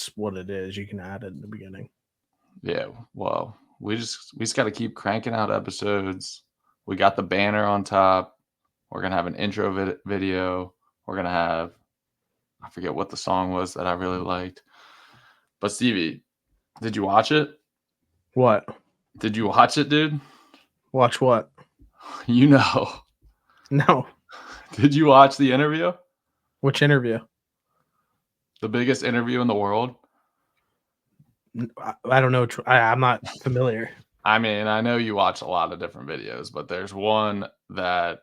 that's what it is. You can add it in the beginning. Yeah, well, we just got to keep cranking out episodes. We got the banner on top. We're gonna have an intro video. We're gonna have, I forget what the song was that I really liked. But Stevie, did you watch it? What? Did you watch it, dude? Watch what? You know. No. Did you watch the interview? Which interview? The biggest interview in the world? I don't know. I'm not familiar. I mean, I know you watch a lot of different videos, but there's one that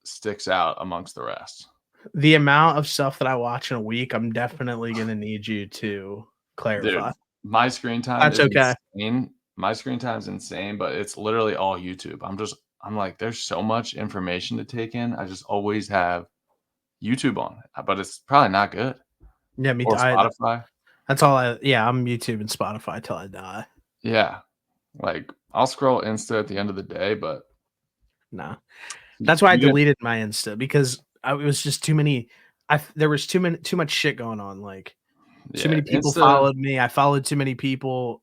sticks out amongst the rest. The amount of stuff that I watch in a week, I'm definitely going to need you to clarify. Dude, my screen time That's is okay. insane. My screen time's insane, but it's literally all YouTube. I'm like, there's so much information to take in. I just always have YouTube on, but it's probably not good. Yeah, me Or Spotify. That's all I'm YouTube and Spotify till I die. Yeah. Like, I'll scroll Insta at the end of the day, but no. That's why I deleted my Insta, because it was just too many. There was too much shit going on. Like, too many people followed me. I followed too many people.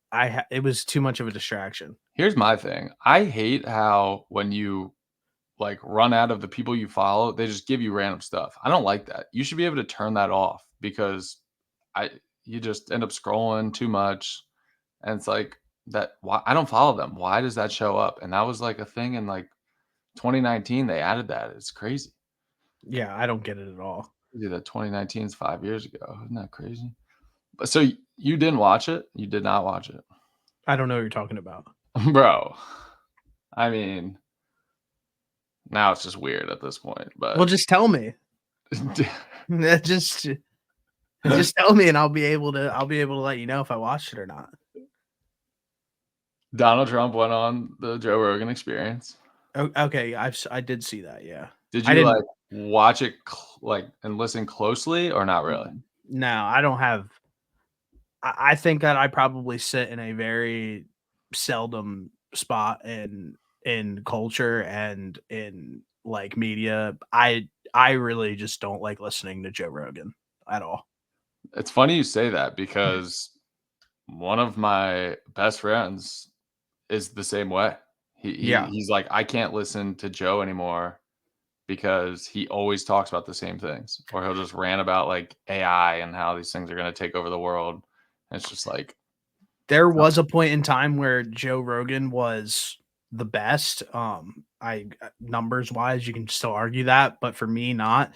It was too much of a distraction. Here's my thing. I hate how when you like run out of the people you follow, they just give you random stuff. I don't like that. You should be able to turn that off, because you just end up scrolling too much, and it's like that. Why I don't follow them? Why does that show up? And that was like a thing in like 2019. They added that. It's crazy. Yeah, I don't get it at all. That 2019 is 5 years ago. Isn't that crazy? But so you didn't watch it? You did not watch it? I don't know what you're talking about, bro. I mean, now it's just weird at this point. But well, just tell me. just tell me, and I'll be able to let you know if I watched it or not. Donald Trump went on the Joe Rogan Experience. Okay, I did see that. Yeah. Did you like watch it and listen closely, or not really? No, I don't have. I think that I probably sit in a very seldom spot in culture and in like media. I really just don't like listening to Joe Rogan at all. It's funny you say that, because one of my best friends is the same way. He's like, I can't listen to Joe anymore because he always talks about the same things, or he'll just rant about like AI and how these things are going to take over the world. And it's just like, there was a point in time where Joe Rogan was the best. Numbers wise, you can still argue that, but for me, not.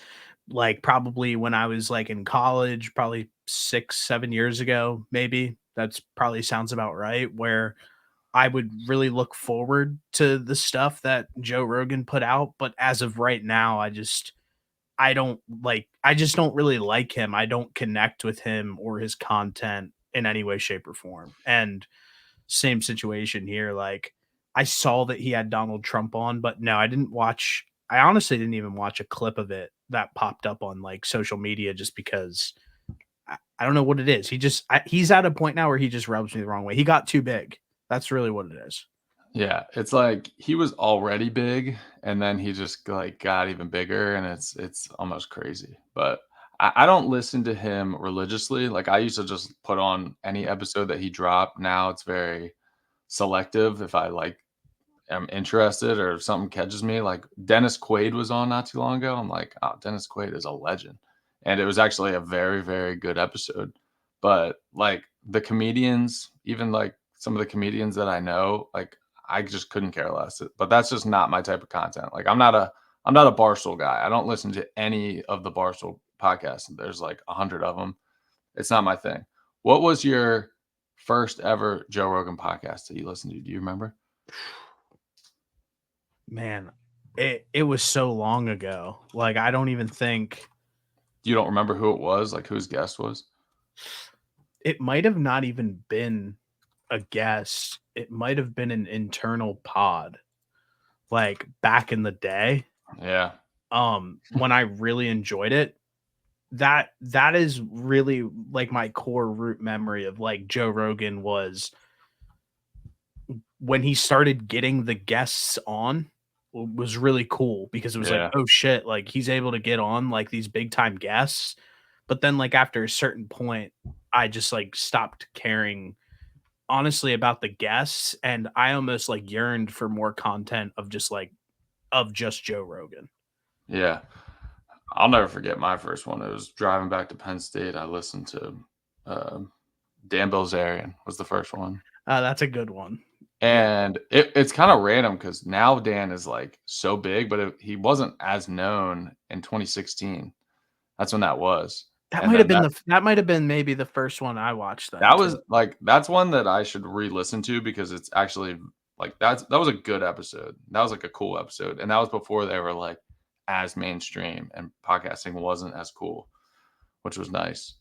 Like, probably when I was like in college, probably 6-7 years ago, maybe. That's probably sounds about right, where I would really look forward to the stuff that Joe Rogan put out. But as of right now, I just don't really like him. I don't connect with him or his content in any way, shape, or form. And same situation here. Like, I saw that he had Donald Trump on, but no, I honestly didn't even watch a clip of it that popped up on like social media, just because I don't know what it is. He's at a point now where he just rubs me the wrong way. He got too big. That's really what it is. Yeah, it's like he was already big, and then he just like got even bigger, and it's almost crazy. But I don't listen to him religiously. Like, I used to just put on any episode that he dropped. Now it's very selective. If I like am interested, or if something catches me, like Dennis Quaid was on not too long ago. I'm like, oh, Dennis Quaid is a legend. And it was actually a very, very good episode. But like the comedians, even like some of the comedians that I know, like I just couldn't care less. But that's just not my type of content. Like, I'm not a Barstool guy. I don't listen to any of the Barstool podcasts. There's like 100 of them. It's not my thing. What was your first ever Joe Rogan podcast that you listened to? Do you remember? Man, it was so long ago. Like, I don't even think. You don't remember who it was? Like, who his guest was? It might have not even been a guest. It might have been an internal pod, like back in the day. Yeah. When I really enjoyed it. That is really like my core root memory of like Joe Rogan was when he started getting the guests on. Was really cool, because it was like, oh shit, like he's able to get on like these big time guests. But then like after a certain point, I just like stopped caring honestly about the guests, and I almost like yearned for more content of just Joe Rogan. Yeah. I'll never forget my first one. It was driving back to Penn State. I listened to uh, Dan Bilzerian was the first one. That's a good one. Yeah. And it's kind of random because now Dan is like so big, but he wasn't as known in 2016. That's when that was. That And might have then been maybe the first one I watched then that too. was like that's one that I should re-listen to because it's actually like that was a good episode. That was like a cool episode. And that was before they were like as mainstream and podcasting wasn't as cool, which was nice.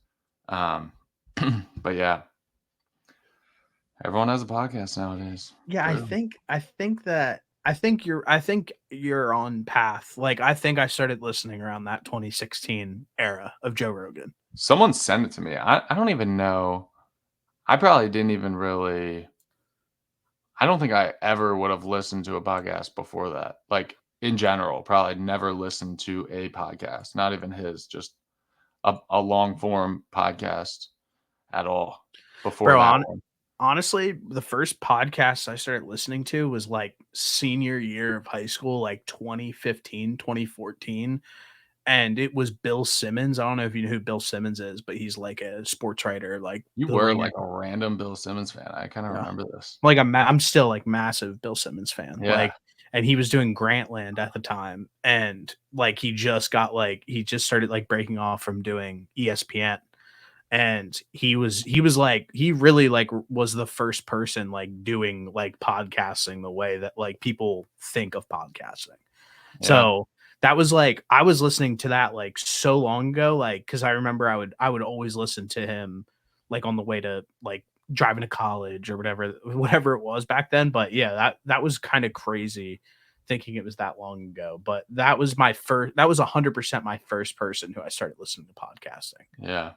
But yeah, everyone has a podcast nowadays. Yeah, Clearly. I think you're on path. Like I think I started listening around that 2016 era of Joe Rogan. Someone sent it to me. I don't even know. I probably didn't even really I don't think I ever would have listened to a podcast before that. Like in general, probably never listened to a podcast, not even his, just a long form podcast at all before Bro, that one. honestly, the first podcast I started listening to was like senior year of high school, like 2015, 2014. And it was Bill Simmons. I don't know if you know who Bill Simmons is, but he's like a sports writer, like You The were Ringer. like a random Bill Simmons fan. I kind of Yeah. remember this. Like I'm still like massive Bill Simmons fan. Yeah. Like, and he was doing Grantland at the time, and like he just started like breaking off from doing ESPN, and he really like was the first person like doing like podcasting the way that like people think of podcasting. Yeah. So that was like I was listening to that like so long ago, like because I remember I would always listen to him like on the way to like driving to college or whatever it was back then. But yeah, that was kind of crazy thinking it was that long ago. But that was 100% my first person who I started listening to podcasting. Yeah.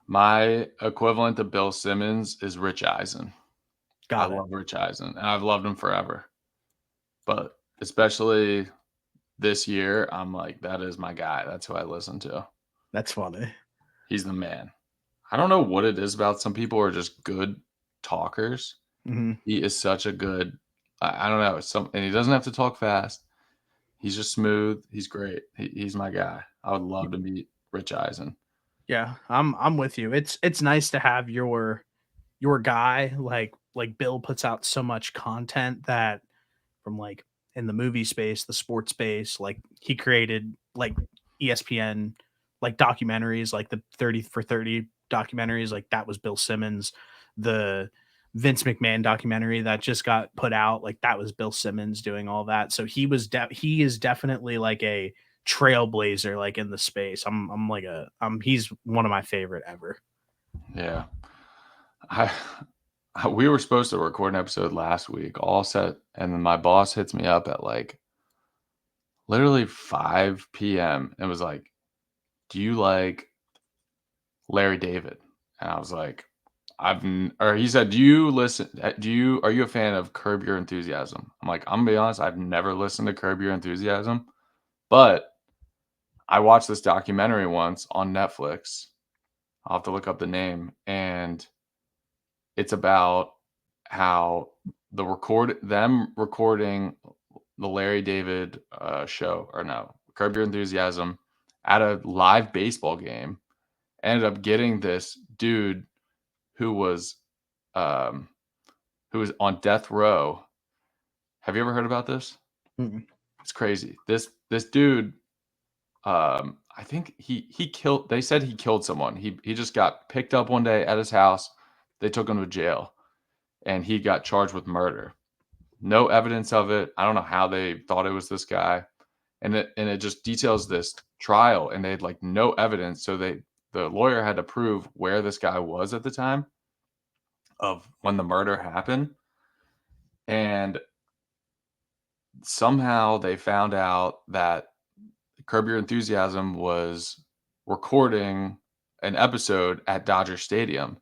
My equivalent to Bill Simmons is Rich Eisen. I Got it. love Rich Eisen and I've loved him forever. But especially this year, I'm like, that is my guy. That's who I listen to. That's funny. He's the man. I don't know what it is about some people are just good talkers. Mhm. He is such a good I don't know, and he doesn't have to talk fast. He's just smooth. He's great. He's my guy. I would love to meet Rich Eisen. Yeah, I'm with you. It's nice to have your guy like Bill puts out so much content that from like in the movie space, the sports space, like he created like ESPN like documentaries, like the 30 for 30 documentaries, like that was Bill Simmons. The Vince McMahon documentary that just got put out, like that was Bill Simmons doing all that. So he is definitely like a trailblazer like in the space. He's one of my favorite ever. Yeah. I we were supposed to record an episode last week, all set, and then my boss hits me up at like literally 5 p.m. and was like, "Do you like Larry David?" And I was like, or he said, "Do you listen? Are you a fan of Curb Your Enthusiasm?" I'm like, I'm gonna be honest, I've never listened to Curb Your Enthusiasm, but I watched this documentary once on Netflix. I'll have to look up the name, and it's about how them recording the Larry David show, or no, Curb Your Enthusiasm at a live baseball game ended up getting this dude who was um, who was on death row. Have you ever heard about this? Mm-mm. It's crazy. This dude, I think he killed. They said he killed someone. He just got picked up one day at his house. They took him to jail, and he got charged with murder. No evidence of it. I don't know how they thought it was this guy, and it just details this trial, and they had like no evidence. So the lawyer had to prove where this guy was at the time of when the murder happened, and somehow they found out that Curb Your Enthusiasm was recording an episode at Dodger Stadium,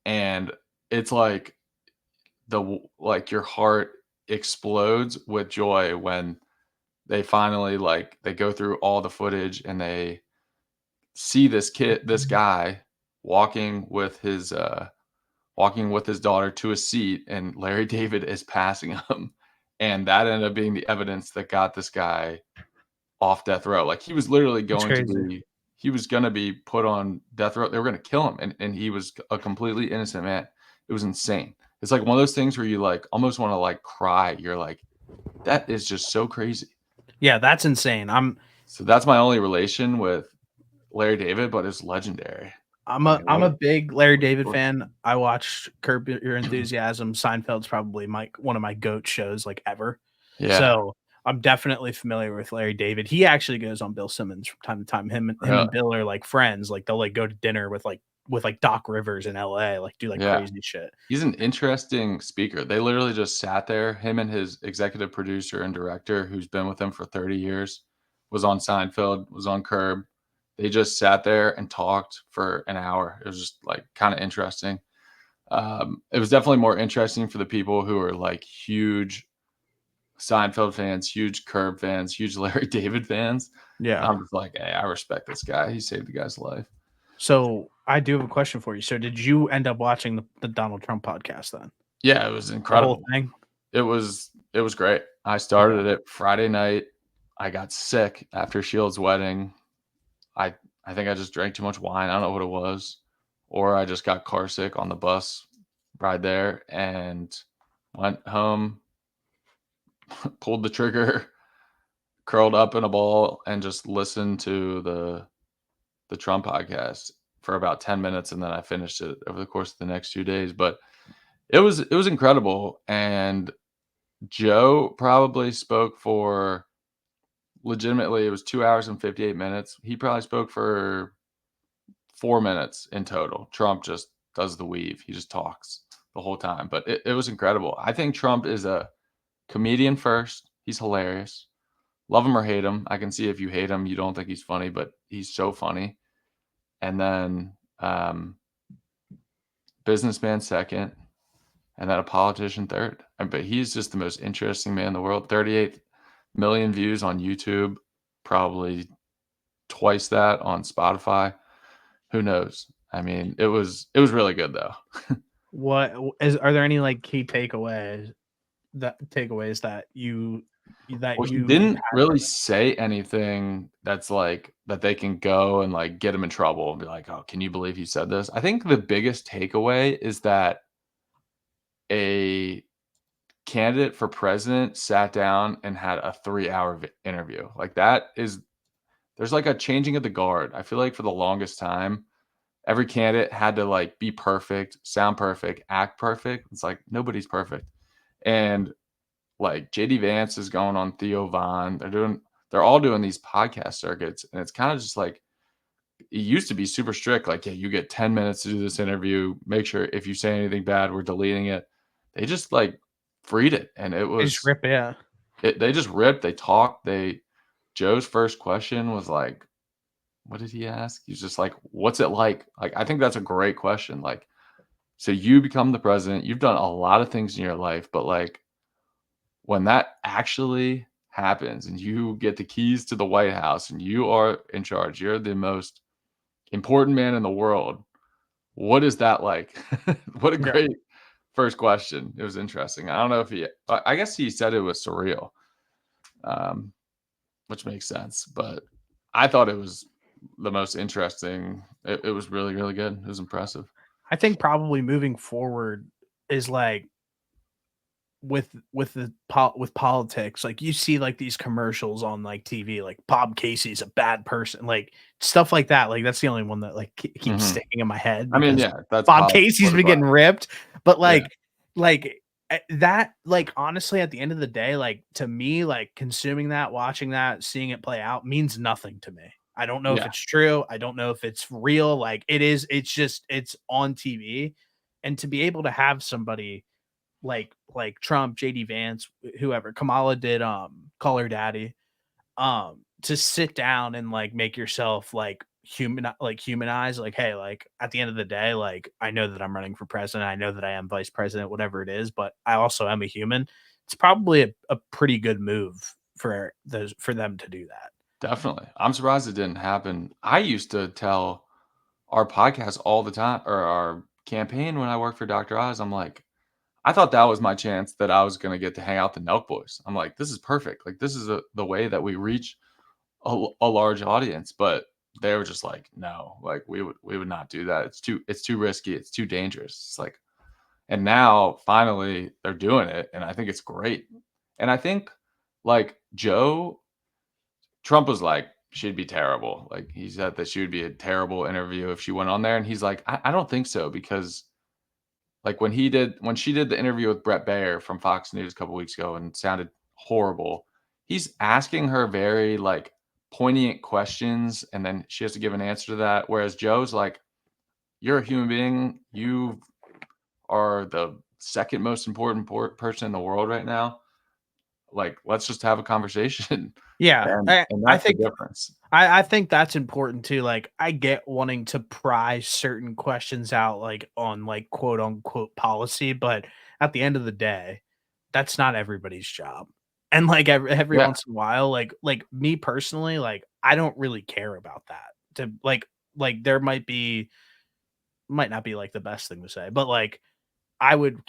and it's like your heart explodes with joy when they finally like they go through all the footage and they see this guy walking with his daughter to a seat, and Larry David is passing him, and that ended up being the evidence that got this guy off death row. Like, he was literally It's going to crazy. be he was gonna be put on death row. They were gonna kill him, and he was a completely innocent man. It was insane. It's like one of those things where you, like, almost wanna, like, cry. You're like, "That is just so crazy." Yeah, that's insane. So that's my only relation with Larry David, but it's legendary. I mean, I'm a big Larry what a David story. fan. I watched Curb Your Enthusiasm. Seinfeld's probably one of my GOAT shows like ever. Yeah, So I'm definitely familiar with Larry David. He actually goes on Bill Simmons from time to time. Him really. and Bill are like friends. Like they'll like go to dinner with like Doc Rivers in LA, like do like Yeah. crazy shit. He's an interesting speaker. They literally just sat there, him and his executive producer and director, who's been with him for 30 years, was on Seinfeld, was on Curb. They just sat there and talked for an hour. It was just like kind of interesting. It was definitely more interesting for the people who are like huge Seinfeld fans, huge Curb fans, huge Larry David fans. Yeah. I'm just like, hey, I respect this guy. He saved the guy's life. So I do have a question for you. So did you end up watching the Donald Trump podcast then? Yeah, it was The whole incredible. thing? It was great. I Okay. started it Friday night. I got sick after Shield's wedding. I I think I just drank too much wine. I don't know what it was, or I just got car sick on the bus ride there and went home, pulled the trigger, curled up in a ball, and just listened to the Trump podcast for about 10 minutes, and then I finished it over the course of the next 2 days. But it was incredible, and Joe probably spoke for legitimately, it was 2 hours and 58 minutes. He probably spoke for 4 minutes in total. Trump just does the weave. He just talks the whole time, but it was incredible. I think Trump is a comedian first. He's hilarious. Love him or hate him. I can see if you hate him, you don't think he's funny, but he's so funny. And then, businessman second, and then a politician third. But he's just the most interesting man in the world. 38 million views on YouTube, probably twice that on Spotify. Who knows? I mean, it was really good though. Are there any like key takeaways that Well, he you didn't had from really it? say anything that's like that they can go and like get him in trouble and be like, "Oh, can you believe he said this?" I think the biggest takeaway is that a candidate for president sat down and had a 3-hour interview. Like that is there's like a changing of the guard. I feel like for the longest time, every candidate had to like be perfect, sound perfect, act perfect. It's like nobody's perfect. And like JD Vance is going on Theo Vaughn. They're all doing these podcast circuits. And it's kind of just like it used to be super strict. Like, yeah, you get 10 minutes to do this interview. Make sure if you say anything bad, we're deleting it. They just like freed it. And They just rip, yeah. they just ripped. They talked. Joe's first question was like, what did he ask? He's just like, "What's it like?" Like, I think that's a great question. Like, so you become the president. You've done a lot of things in your life, but like when that actually happens and you get the keys to the White House and you are in charge, you're the most important man in the world. What is that like? What a Yeah. great first question. It was interesting. I don't know if I guess he said it was surreal, um, which makes sense. But I thought it was the most interesting. It was really, really good. It was impressive. I think probably moving forward is like with politics, like you see like these commercials on like TV, like Bob Casey's a bad person, like stuff like that. Like that's the only one that like keeps Mhm. sticking in my head I mean, because yeah, that's Bob Casey's been politicized. getting ripped. But Yeah, like that, like honestly, at the end of the day, like to me, like consuming that, watching that, seeing it play out means nothing to me. I don't know if yeah, it's true. I don't know if it's real. Like it is. It's just it's on TV, and to be able to have somebody like Trump, JD Vance, whoever, Kamala did Call Her Daddy, to sit down and like make yourself like humanize, like, hey, like at the end of the day, like I know that I'm running for president, I know that I am vice president, whatever it is, but I also am a human. It's probably a pretty good move for them to do that. Definitely. I'm surprised it didn't happen. I used to tell our podcast all the time, or our campaign when I worked for Dr. Oz. I'm like, I thought that was my chance that I was going to get to hang out the Nelk Boys. I'm like, this is perfect. Like, this is the way that we reach a large audience. But they were just like, no, like we would not do that. It's too risky. It's too dangerous. It's like, and now finally they're doing it, and I think it's great. And I think like Joe Trump was like, she'd be terrible. Like he said that she would be a terrible interview if she went on there. And he's like, I don't think so, because like when she did the interview with Brett Baer from Fox News a couple weeks ago and sounded horrible, he's asking her very like poignant questions, and then she has to give an answer to that. Whereas Joe's like, you're a human being. You are the second most important person in the world right now. Like, let's just have a conversation. Yeah, And I that's the think difference. I think that's important too. Like, I get wanting to pry certain questions out, like on like quote unquote policy, but at the end of the day, that's not everybody's job. And like every Yeah. once in a while, like me personally, like I don't really care about that. To like there might not be like the best thing to say, but like I would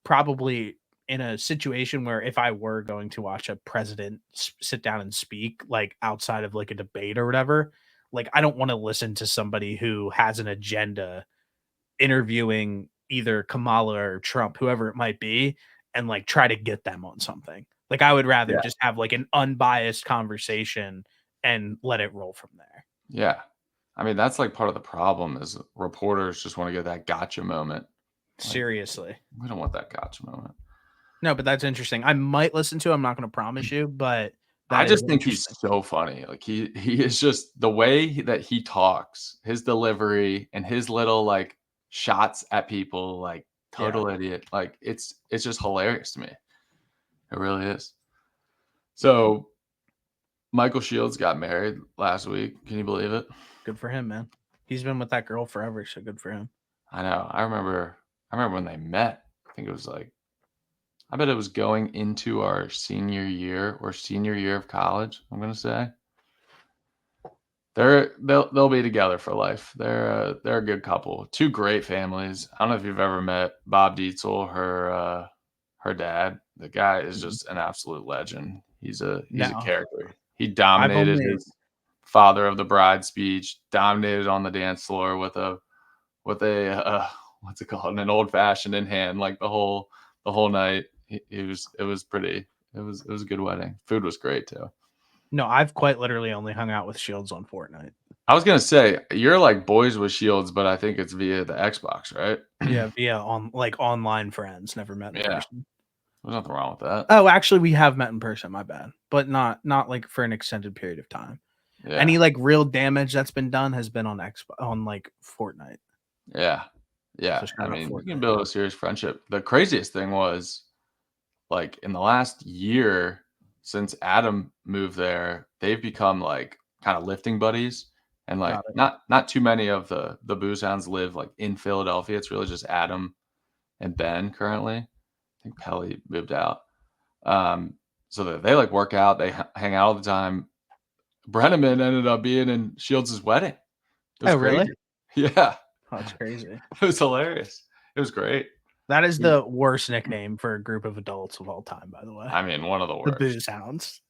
probably, in a situation where if I were going to watch a president sit down and speak, like outside of like a debate or whatever, like I don't want to listen to somebody who has an agenda interviewing either Kamala or Trump, whoever it might be, and like try to get them on something. Like I would rather Yeah. just have like an unbiased conversation and let it roll from there. Yeah. I mean, that's like part of the problem is reporters just want to get that gotcha moment. Like, Seriously. we don't want that gotcha moment. No, but that's interesting. I might listen to it, I'm not gonna promise you, but I that is just think he's interesting. so funny. Like he is just the way that he talks, his delivery and his little like shots at people like Yeah. total idiot. Like it's just hilarious to me. It really is. So Michael Shields got married last week. Can you believe it? Good for him, man. He's been with that girl forever, so good for him. I know. I remember when they met. I think it was like I bet it was going into our senior year or senior year of college, I'm gonna say. They'll be together for life. They're a good couple. Two great families. I don't know if you've ever met Bob Dietzel, her dad. The guy is Mhm. just an absolute legend. He's a No, character. He I've dominated only his father of the bride speech, dominated on the dance floor with a what's it called? An old fashioned in hand, like the whole night. It was a good wedding. Food was great too. no, I've quite literally only hung out with Shields on Fortnite. I was gonna say you're like boys with shields, but I think it's via the Xbox, right? Yeah, via on like online friends, never met in Yeah, person. there's nothing wrong with that. Oh, actually, we have met in person. My bad, but not like for an extended period of time. Yeah, Any like real damage that's been done has been on on like Fortnite. yeah, So yeah. I shout out mean, you can Fortnite. build a serious friendship. The craziest thing was like in the last year since Adam moved there, they've become like kind of lifting buddies. And like Got it. not too many of the Booze Hounds live like in Philadelphia. It's really just Adam and Ben currently. I think Pelly moved out. So that they like work out, they hang out all the time. Brenneman ended up being in Shields' wedding. It was Oh, really? crazy. Yeah, Oh, that's crazy. it was hilarious. It was great. That is the worst nickname for a group of adults of all time, by the way. I mean, one of the The worst. Booze Hounds.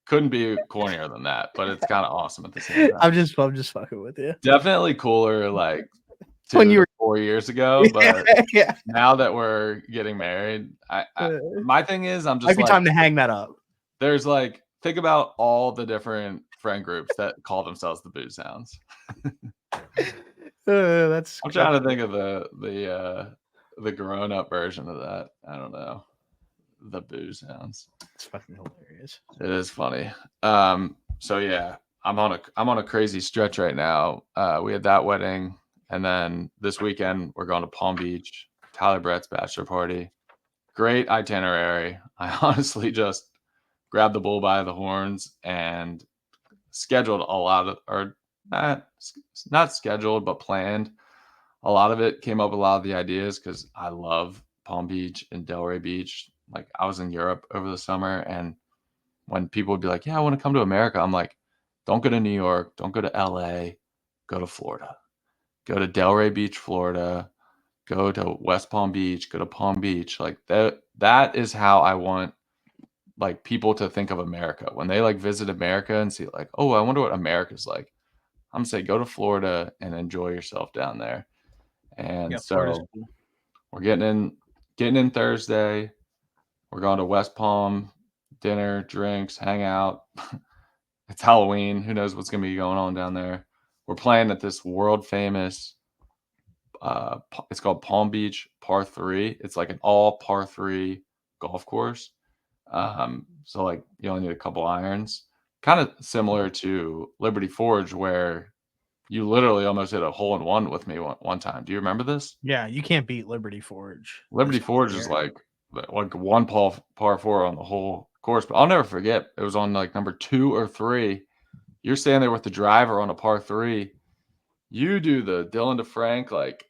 Couldn't be cornier than that, but it's kind of awesome at the same time. I'm just fucking with you. Definitely cooler like When 2 you to were 4 years ago, yeah, but yeah. now that we're getting married, my thing is I'm Might just be like time to hang that up. there's like think about all the different friend groups that call themselves the Booze Hounds. That's I'm trying to think of the grown up version of that. I don't know. The Booze Hounds. it's fucking hilarious. It is funny. So yeah, I'm on a crazy stretch right now. We had that wedding, and then this weekend we're going to Palm Beach, Tyler Brett's bachelor party. Great itinerary. I honestly just grabbed the bull by the horns and scheduled a lot of, or not scheduled, but planned. A lot of it came up with a lot of the ideas because I love Palm Beach and Delray Beach. Like I was in Europe over the summer, and when people would be like, "Yeah, I wanna come to America," I'm like, "Don't go to New York, don't go to LA, go to Florida. Go to Delray Beach, Florida, go to West Palm Beach, go to Palm Beach." Like, that is how I want, like, people to think of America. When they, like, visit America and see, like, "Oh, I wonder what America's like." I'm gonna say, "Go to Florida and enjoy yourself down there." And Yeah, Florida's so, cool. we're getting in Thursday. We're going to West Palm, dinner, drinks, hang out. It's Halloween. Who knows what's gonna be going on down there? We're playing at this world famous, it's called Palm Beach Par 3. It's like an all par 3 golf course. So like you only need a couple irons. Kind of similar to Liberty Forge, where you literally almost hit a hole in one with me one time. Do you remember this? Yeah, you can't beat Liberty Forge this Liberty time of Forge is year. like one par four on the whole course. But I'll never forget. It was on like number 2 or 3. You're standing there with the driver on a par 3. You do the Dylan DeFrank, like,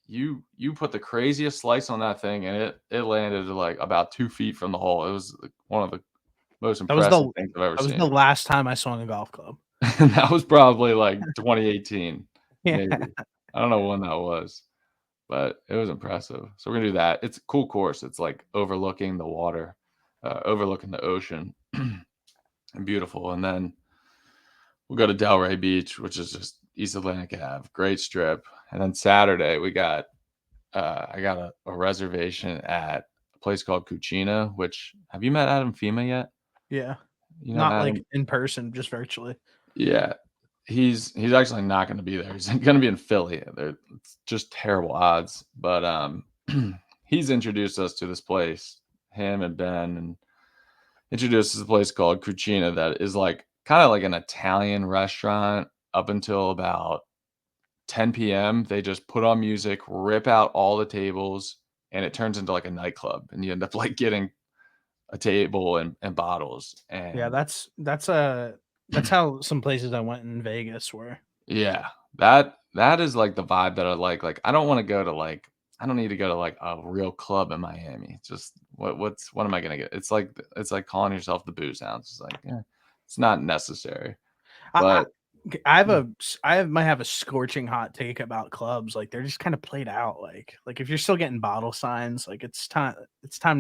you put the craziest slice on that thing, and it landed, like, about 2 feet from the hole. It was, like, one of the most That was the impressive things I've ever that was the seen. last time I swung a golf club. And that was probably, like, 2018, Yeah. maybe. I don't know when that was, but it was impressive. So we're gonna do that. It's a cool course. It's, like, overlooking the water, overlooking the ocean, and beautiful, and then we'll go to Delray Beach, which is just East Atlantic Ave, great strip, and then Saturday, I got a reservation at a place called Cucina, which have you met Adam Fima yet? Yeah. You know Not like Adam? in person, just virtually. Yeah. He's actually not gonna be there. He's gonna be in Philly. It's just terrible odds, but, he's introduced us to this place, him and Ben, and introduced us to a place called Cucina that is, like, kinda like an Italian restaurant up until about 10 p.m. They just put on music, rip out all the tables, and it turns into like a nightclub, and you end up like getting a table and bottles. Yeah, And that's how some places I went in Vegas were. yeah, that is like the vibe that I like. Like, I don't want to go to like I don't need to go to like a real club in Miami. Just what am I gonna get? It's like calling yourself the booze hounds. It's like, it's not necessary. I I But I have might have a scorching hot take about clubs, like, they're just kinda played out, like, if you're still getting bottle signs, like, it's time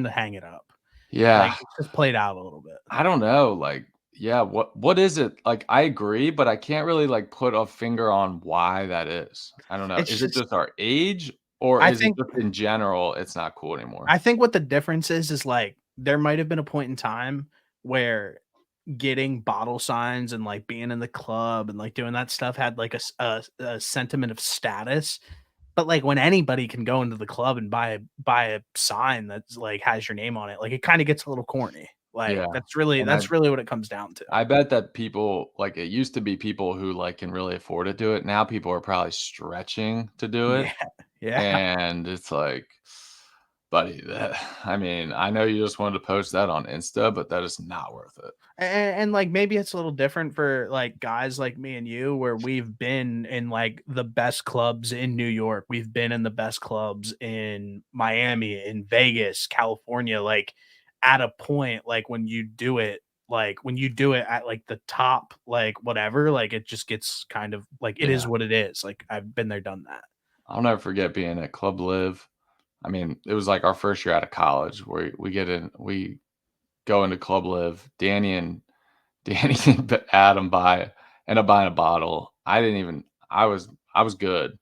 to hang it up. Like, yeah, it's just played out a little bit. I don't know, like, yeah, what is it? Like, I agree, but I can't really, like, put a finger on why that is. I don't know. It's Is it just just our age, or I is it think just in general, it's not cool anymore? I think what the difference is, like, there might have been a point in time where getting bottle signs and, like, being in the club and, like, doing that stuff had, like, a sentiment of status, but, like, when anybody can go into the club and buy a sign that's, like, has your name on it, like, it kinda gets a little corny. Like, Yeah, that's really and I that's really what it comes down to. I bet that people like, it used to be people who, like, can really afford to do it. Now people are probably stretching to do it, Yeah, yeah. and it's like, buddy, that I mean, I know you just wanted to post that on Insta, but that is not worth it. And, like, maybe it's a little different for, like, guys like me and you where we've been in, like, the best clubs in New York. We've been in the best clubs in Miami, in Vegas, California, like, at a point, like, when you do it at, like, the top, like, whatever, like, it just gets kind of like, it is Yeah. what it is. Like, I've been there, done that. I'll never forget being at Club Live. I mean, it was like our first year out of college where we go into Club Live. Danny and Adam end up buying a bottle. I was good.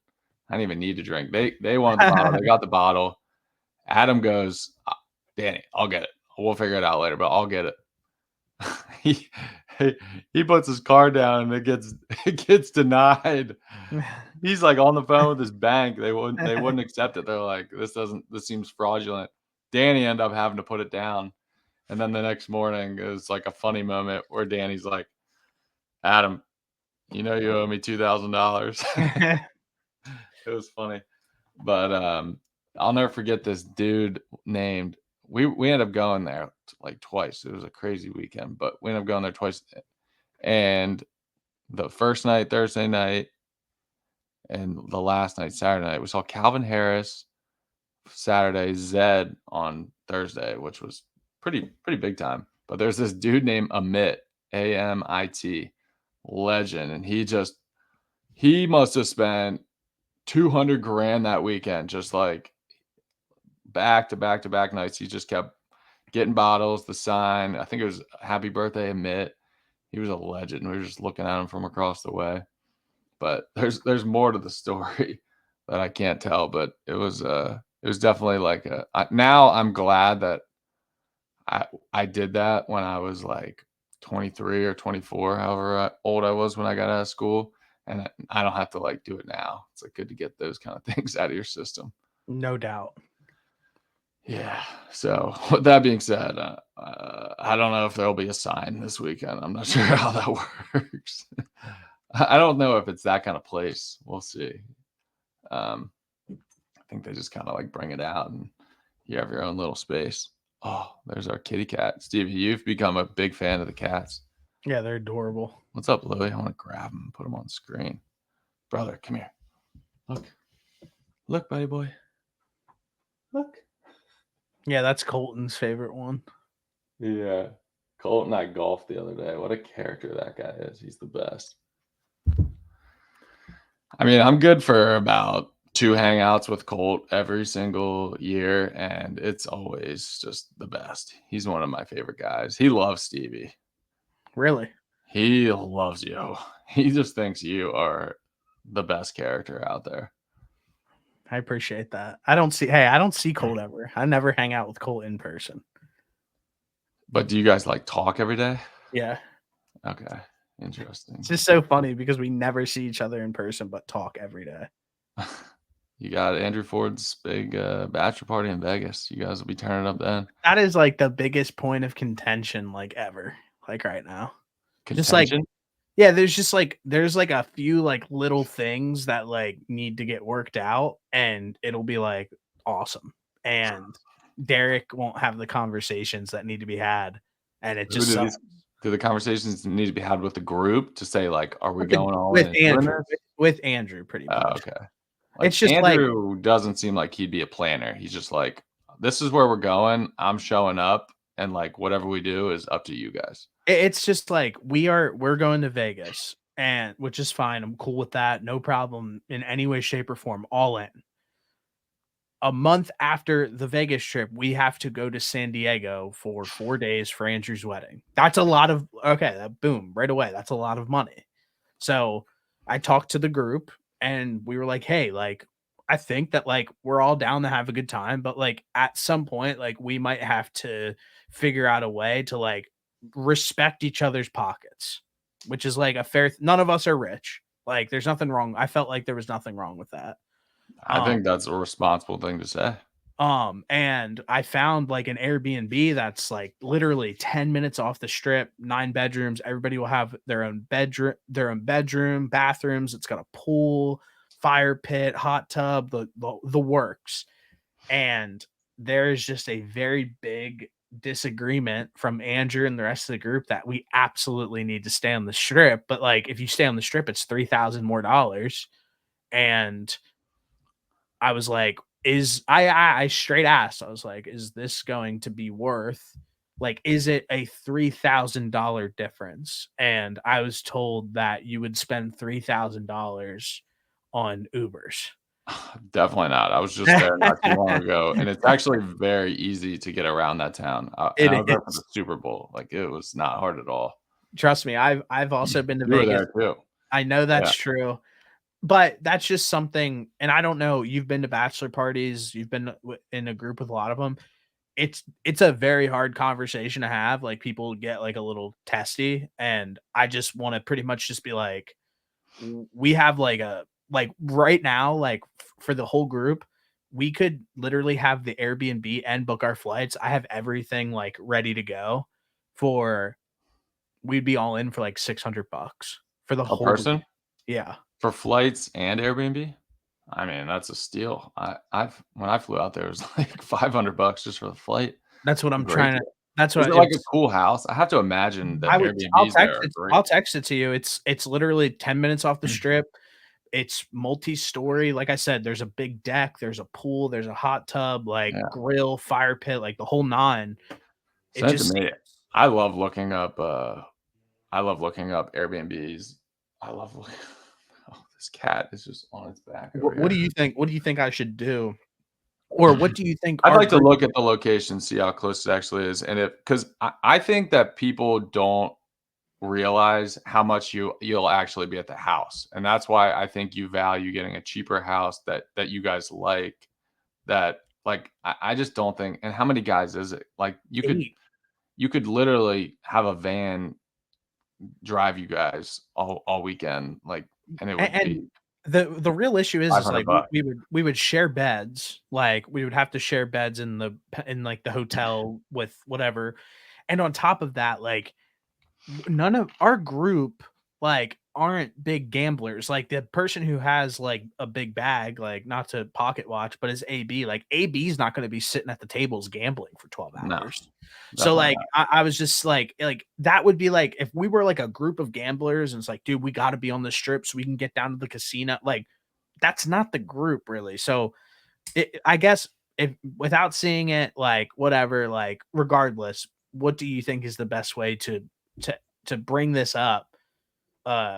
I didn't even need to drink. They wanted the bottle. They got the bottle. Adam goes, Danny, I'll get it. We'll figure it out later, but I'll get it. he, he he puts his card down and it gets denied. He's, like, on the phone with his bank. They wouldn't accept it. They're like, this seems fraudulent." Danny ended up having to put it down, and then the next morning, it was, like, a funny moment where Danny's like, "Adam, you know you owe me $2,000." It was funny, but, I'll never forget this dude named we ended up going there, like, twice. It was a crazy weekend, but we ended up going there twice, and the first night, Thursday night, and the last night, Saturday night, we saw Calvin Harris Saturday, Zed on Thursday, which was pretty big time. But there's this dude named Amit, Amit, legend, and he must have spent 200 grand that weekend, just like back to back to back nights. He just kept getting bottles, the sign. I think it was happy birthday, Amit. He was a legend. We were just looking at him from across the way. But there's more to the story that I can't tell, but it was definitely like now I'm glad that I did that when I was like 23 or 24, however old I was when I got out of school, and I don't have to like do it now. It's like good to get those kind of things out of your system. No doubt. Yeah. So with that being said, I don't know if there'll be a sign this weekend. I'm not sure how that works. I don't know if it's that kind of place. We'll see. I think they just kind of like bring it out and you have your own little space. Oh, there's our kitty cat. Stevie, you've become a big fan of the cats. Yeah, they're adorable. What's up, Louie? I want to grab him and put him on the screen. Brother, come here. Look. Look, buddy boy. Look. Yeah, that's Colton's favorite one. Yeah. Colt and I golfed the other day. What a character that guy is. He's the best. I mean, I'm good for about 2 hangouts with Colt every single year, and it's always just the best. He's one of my favorite guys. He loves Stevie. Really? He loves you. He just thinks you are the best character out there. I appreciate that. I don't see Colt ever. I never hang out with Colt in person. But do you guys like talk every day? Yeah. Okay. Interesting. It's just so funny because we never see each other in person, but talk every day. You got Andrew Ford's big bachelor party in Vegas. You guys will be turning up then. That is like the biggest point of contention like ever, like right now. Contention? Just like, yeah, there's like a few like little things that like need to get worked out and it'll be like awesome. And Derek won't have the conversations that need to be had. And it just sucks. Do the conversations need to be had with the group to say like, are we going all with in Andrew? With Andrew, pretty much. Oh, okay. Like, it's just Andrew doesn't seem like he'd be a planner. He's just like, this is where we're going. I'm showing up, and like whatever we do is up to you guys. It's just like we're going to Vegas, and which is fine. I'm cool with that. No problem in any way, shape, or form. All in. A month after the Vegas trip, we have to go to San Diego for 4 days for Andrew's wedding. That's a lot of boom, right away. That's a lot of money. So I talked to the group and we were like, hey, like, I think that like we're all down to have a good time, but like at some point, like we might have to figure out a way to like respect each other's pockets, which is like a fair none of us are rich. Like there's nothing wrong. I felt like there was nothing wrong with that. I think that's a responsible thing to say. And I found like an Airbnb that's like literally 10 minutes off the strip, 9 bedrooms. Everybody will have their own bedroom, bathrooms. It's got a pool, fire pit, hot tub, the works. And there's just a very big disagreement from Andrew and the rest of the group that we absolutely need to stay on the strip. But like if you stay on the strip, it's $3,000 more. And I was like, I straight asked, I was like, is this going to be worth, like, is it a $3,000 difference? And I was told that you would spend $3,000 on Ubers. Definitely not. I was just there not too long ago, and it's actually very easy to get around that town. I was there for the Super Bowl. Like, it was not hard at all. Trust me, I've also been to You were Vegas. there too. I know that's true. But that's just something, and I don't know, you've been to bachelor parties, you've been in a group with a lot of them. It's a very hard conversation to have. Like people get like a little testy, and I just want to pretty much just be like, we have like right now, like for the whole group, we could literally have the Airbnb and book our flights. I have everything like ready to go we'd be all in for like $600 for the whole person. week. Yeah. For flights and Airbnb? I mean, that's a steal. When I flew out there, it was like $500 just for the flight. That's what I'm trying to. That's what Is it like a cool house? I have to imagine that Airbnbs there are great. I'll text it to you. It's literally 10 minutes off the strip. It's multi-story. Like I said, there's a big deck, there's a pool, there's a hot tub, like grill, fire pit, like the whole 9. Send it to me. I love looking up. I love looking up Airbnbs. I love looking. Oh, this cat is just on its back over What here. do you think? What do you think I should do, or what do you think I'd our like to group? look at the location, see how close it actually is, and if because I think that people don't realize how much you'll actually be at the house, and that's why I think you value getting a cheaper house that you guys like. That like I just don't think. And how many guys is it? Like Eight. you could literally have a van drive you guys all weekend, like, and it would And be the real issue is 500 like bucks. we would share beds, like, we would have to share beds in like, the hotel with whatever, and on top of that, like, none of our group, like, aren't big gamblers. Like, the person who has, like, a big bag, like, not to pocket watch, but is AB, like, AB's not gonna be sitting at the tables gambling for 12 No, hours. So, definitely like, not. I was just like, that would be like if we were, like, a group of gamblers and it's like, "Dude, we gotta be on the strip so we can get down to the casino." Like, that's not the group really. So, I guess if without seeing it, like, whatever, like, regardless, what do you think is the best way to to bring this up,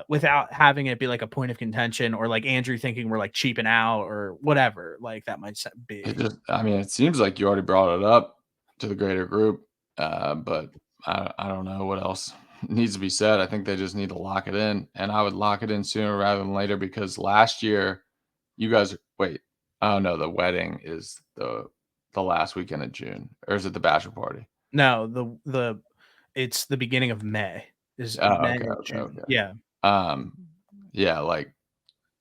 without having it be like a point of contention or like Andrew thinking we're like cheaping out or whatever, like that might It be. just I mean, it seems like you already brought it up to the greater group, but I don't know what else needs to be said. I think they just need to lock it in, and I would lock it in sooner rather than later because last year you guys wait. Oh no, the wedding is the last weekend of June, or is it the bachelor party? No, the it's the beginning of May. Is Oh, May okay, or okay, June. okay. Yeah. Um, yeah, like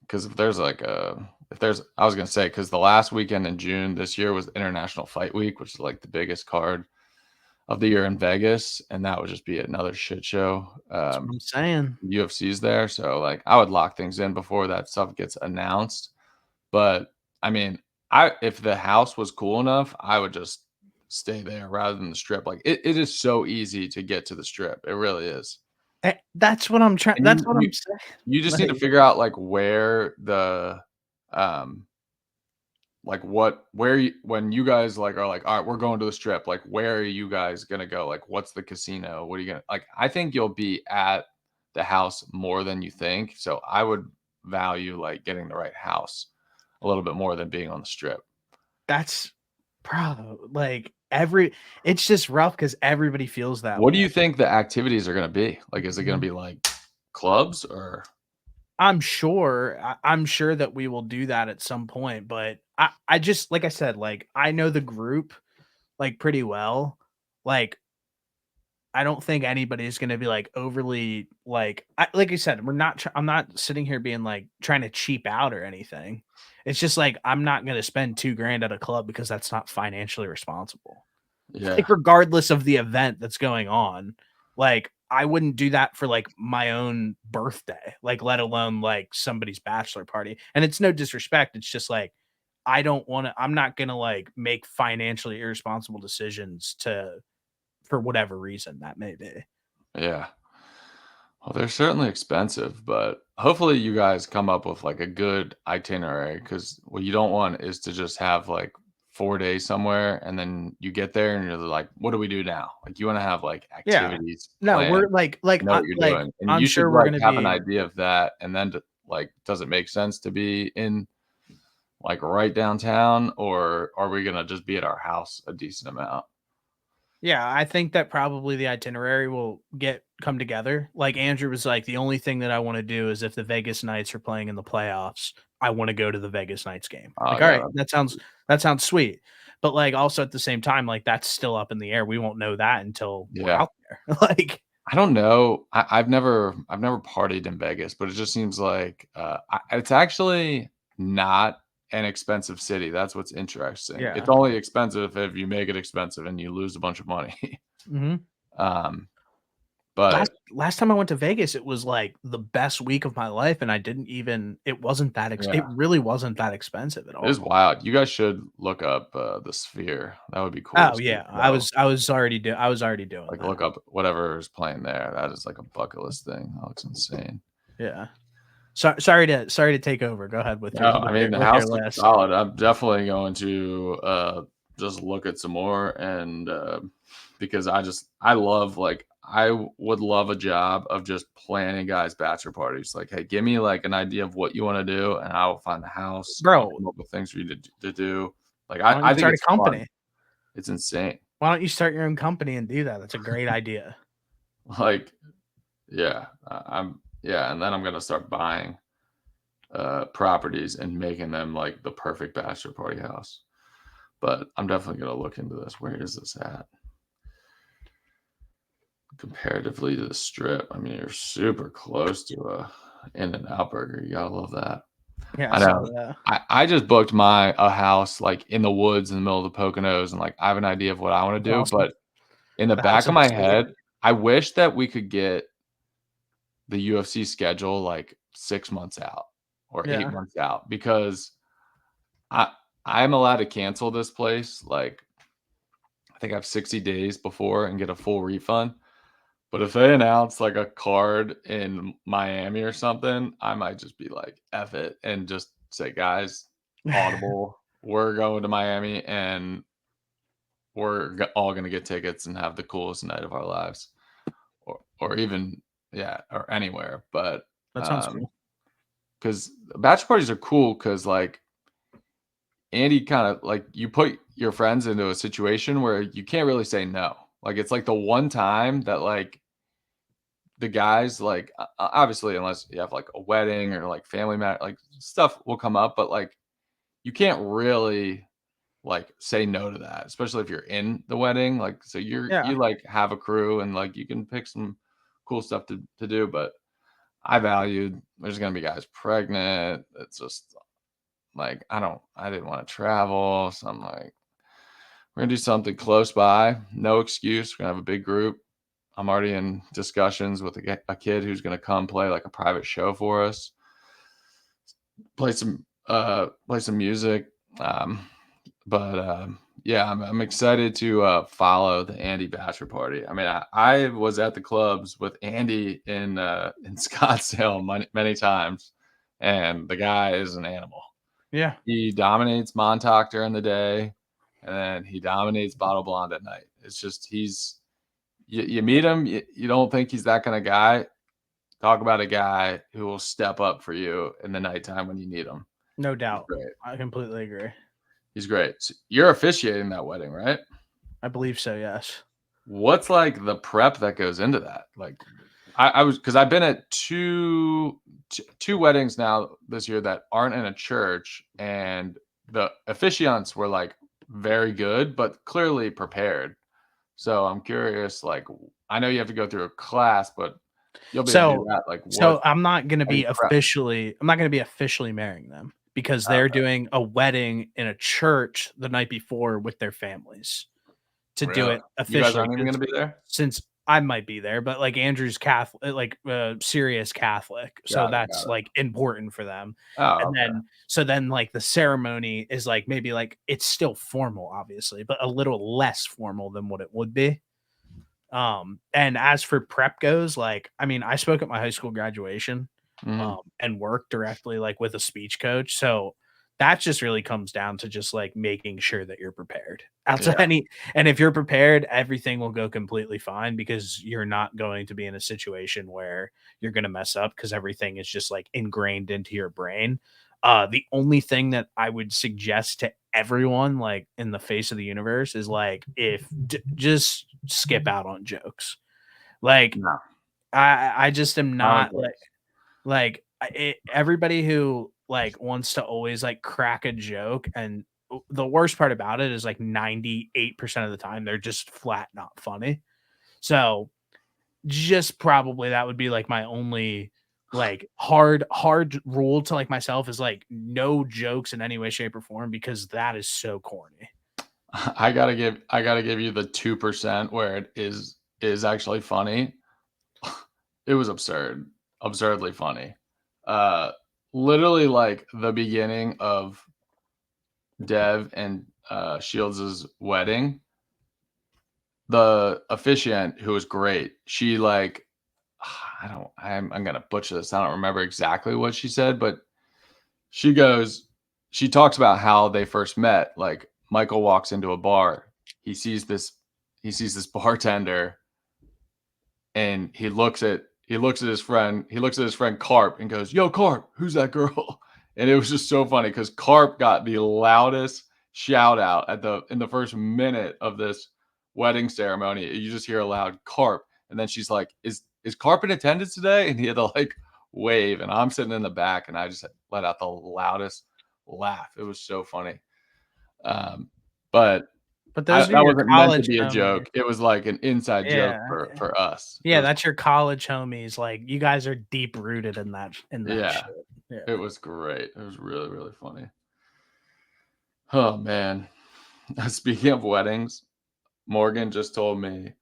because if there's like a if there's I was gonna say because the last weekend in June this year was International Fight Week, which is like the biggest card of the year in Vegas, and that would just be another shit show. That's what I'm saying. UFC's there, so like I would lock things in before that stuff gets announced. But I mean, I if the house was cool enough, I would just stay there rather than the strip. Like it is so easy to get to the strip. It really is. That's what I'm trying. And That's you what you I'm saying. you just need to Like, figure out like where the um like what where you when you guys like are like, all right, we're going to the strip. Like, where are you guys gonna go? Like, what's the casino? What are you gonna like? I think you'll be at the house more than you think. So I would value like getting the right house a little bit more than being on the strip. that's bro, like it's just rough because everybody feels that What do way. you think the activities are gonna be? Like, is it gonna Mhm. be like clubs or I'm sure that we will do that at some point, but I just like I said, like I know the group like pretty well. Like I don't think anybody's gonna be like overly like you said, I'm not sitting here being like trying to cheap out or anything. It's just like I'm not gonna spend 2 grand at a club because that's not financially responsible. yeah. Like, regardless of the event that's going on, like, I wouldn't do that for, like, my own birthday, like, let alone, like, somebody's bachelor party, and it's no disrespect, it's just, like, I'm not gonna, like, make financially irresponsible decisions to for whatever reason that may be. Yeah. Well, they're certainly expensive, but hopefully you guys come up with like a good itinerary because what you don't want is to just have like 4 days somewhere and then you get there and you're like, what do we do now? Like you want to have like Yeah. activities No, we're planned, like, know what you're doing. And I'm you should sure we're like gonna have an be idea of that. And then like, does it make sense to be in like right downtown or are we going to just be at our house a decent amount? Yeah, I think that probably the itinerary will come together. Like Andrew was like, the only thing that I want to do is if the Vegas Knights are playing in the playoffs, I want to go to the Vegas Knights game. Oh Like, all right, yeah. that sounds sweet. But like also at the same time, like that's still up in the air. We won't know that until we're Yeah. out there. Like, I don't know. I've never partied in Vegas, but it just seems like it's actually not an expensive city. That's what's interesting. It's yeah. only expensive if you make it expensive and you lose a bunch of money. hmm um, Last but last time I went to Vegas, it was like the best week of my life, and I didn't even it wasn't that it yeah, really wasn't that expensive at it is all. wild. You guys should look up the Sphere. That would be cool Oh to see yeah. as well. I was already doing Like that. look up whatever is playing there. That is like a bucket list thing. That looks insane. Yeah. Sorry to take over. Go ahead No, I mean the with your house looks list. solid. I'm definitely going to just look at some more, and because I love, like, I would love a job of just planning guys' bachelor parties. Like, hey, give me like an idea of what you want to do, and I will find the house. I'll Bro, come up with things for you to do. Like, why don't I you think start a it's fun. company? It's insane. Why don't you start your own company and do that? That's a great idea. Like, yeah, yeah, and then I'm gonna start buying properties and making them like the perfect bachelor party house. But I'm definitely gonna look into this. Where is this at? Comparatively to the Strip, I mean, you're super close to a In-N-Out Burger. You gotta love that. Yeah, I I saw know. that. I just booked a house like in the woods in the middle of the Poconos, and like I have an idea of what I want That's to do, awesome. but in the The house back of in the my city. head, I wish that we could get the UFC schedule like 6 months out or 8 Yeah. months out, because I I'm allowed to cancel this place, like, I think I have 60 days before and get a full refund. But if they announce like a card in Miami or something, I might just be like, F it, and just say, guys, audible, we're going to Miami, and all going to get tickets and have the coolest night of our lives, or even, yeah, or anywhere. But, That sounds cool. because bachelor parties are cool, because like Andy kind of like, you put your friends into a situation where you can't really say no. Like, it's like the one time that like the guys, like, obviously, unless you have like a wedding or like family matter, like stuff will come up, but like you can't really like say no to that, especially if you're in the wedding. Like, so Yeah. you like have a crew, and like you can pick some cool stuff to do. But I valued there's gonna be guys pregnant. It's just like I didn't want to travel. So I'm like, we're gonna do something close by. No excuse. We're gonna have a big group. I'm already in discussions with a kid who's gonna come play like a private show for us. Play some music. Um, but yeah, I'm excited to follow the Andy bachelor party. I mean, I was at the clubs with Andy in Scottsdale many times, and the guy is an animal. Yeah. He dominates Montauk during the day, and then he dominates Bottle Blonde at night. It's just you meet him, you don't think he's that kind of guy. Talk about a guy who will step up for you in the nighttime when you need him. No He's doubt. great. I completely agree. He's great. So you're officiating that wedding, right? I believe so, yes. What's like the prep that goes into that? Like, I was, because I've been at two weddings now this year that aren't in a church, and the officiants were like very good, but clearly prepared. So I'm curious, like, I know you have to go through a class, but you'll be able to do So that. Like, so what? I'm not gonna How do you be prep? officially marrying them because they're doing a wedding in a church the night before with their families to do Really? it You guys officially. aren't even going Because to be there? since I might be there, but like Andrew's Catholic, like serious Catholic, so Got it. that's Got it. like important for them. Oh, And okay. then so then like the ceremony is like maybe like it's still formal, obviously, but a little less formal than what it would be. And as for prep goes, like, I mean, I spoke at my high school graduation, Mhm. and worked directly like with a speech coach. So that just really comes down to just like making sure that you're prepared. Outside Yeah. and if you're prepared, everything will go completely fine because you're not going to be in a situation where you're going to mess up because everything is just like ingrained into your brain. The only thing that I would suggest to everyone, like in the face of the universe, is like if just skip out on jokes. Like No, I just am not on not purpose. everybody who like wants to always like crack a joke, and the worst part about it is like 98% of the time they're just flat not funny. So just probably that would be like my only like hard rule to like myself is like no jokes in any way, shape, or form because that is so corny. I gotta give you the 2% where it is actually funny. It was absurdly funny. Uh, Literally like the beginning of Dev and Shields' wedding, the officiant, who was great, she like, I'm gonna butcher this. I don't remember exactly what she said, but she goes, she talks about how they first met. Like, Michael walks into a bar. He sees this bartender, and he looks at his friend Carp and goes, "Yo, Carp, who's that girl?" And it was just so funny because Carp got the loudest shout out in the first minute of this wedding ceremony. You just hear a loud Carp, and then she's like, "Is Carp in attendance today?" And he had to like wave, and I'm sitting in the back, and I just let out the loudest laugh. It was so funny. But those are that your wasn't meant to college be a homies. joke. It was like an inside joke Yeah. for us. It Yeah, was that's your college homies. Like you guys are deep rooted in that yeah, shit. Yeah. it was great. It was really, really funny. Oh man. Speaking of weddings, Morgan just told me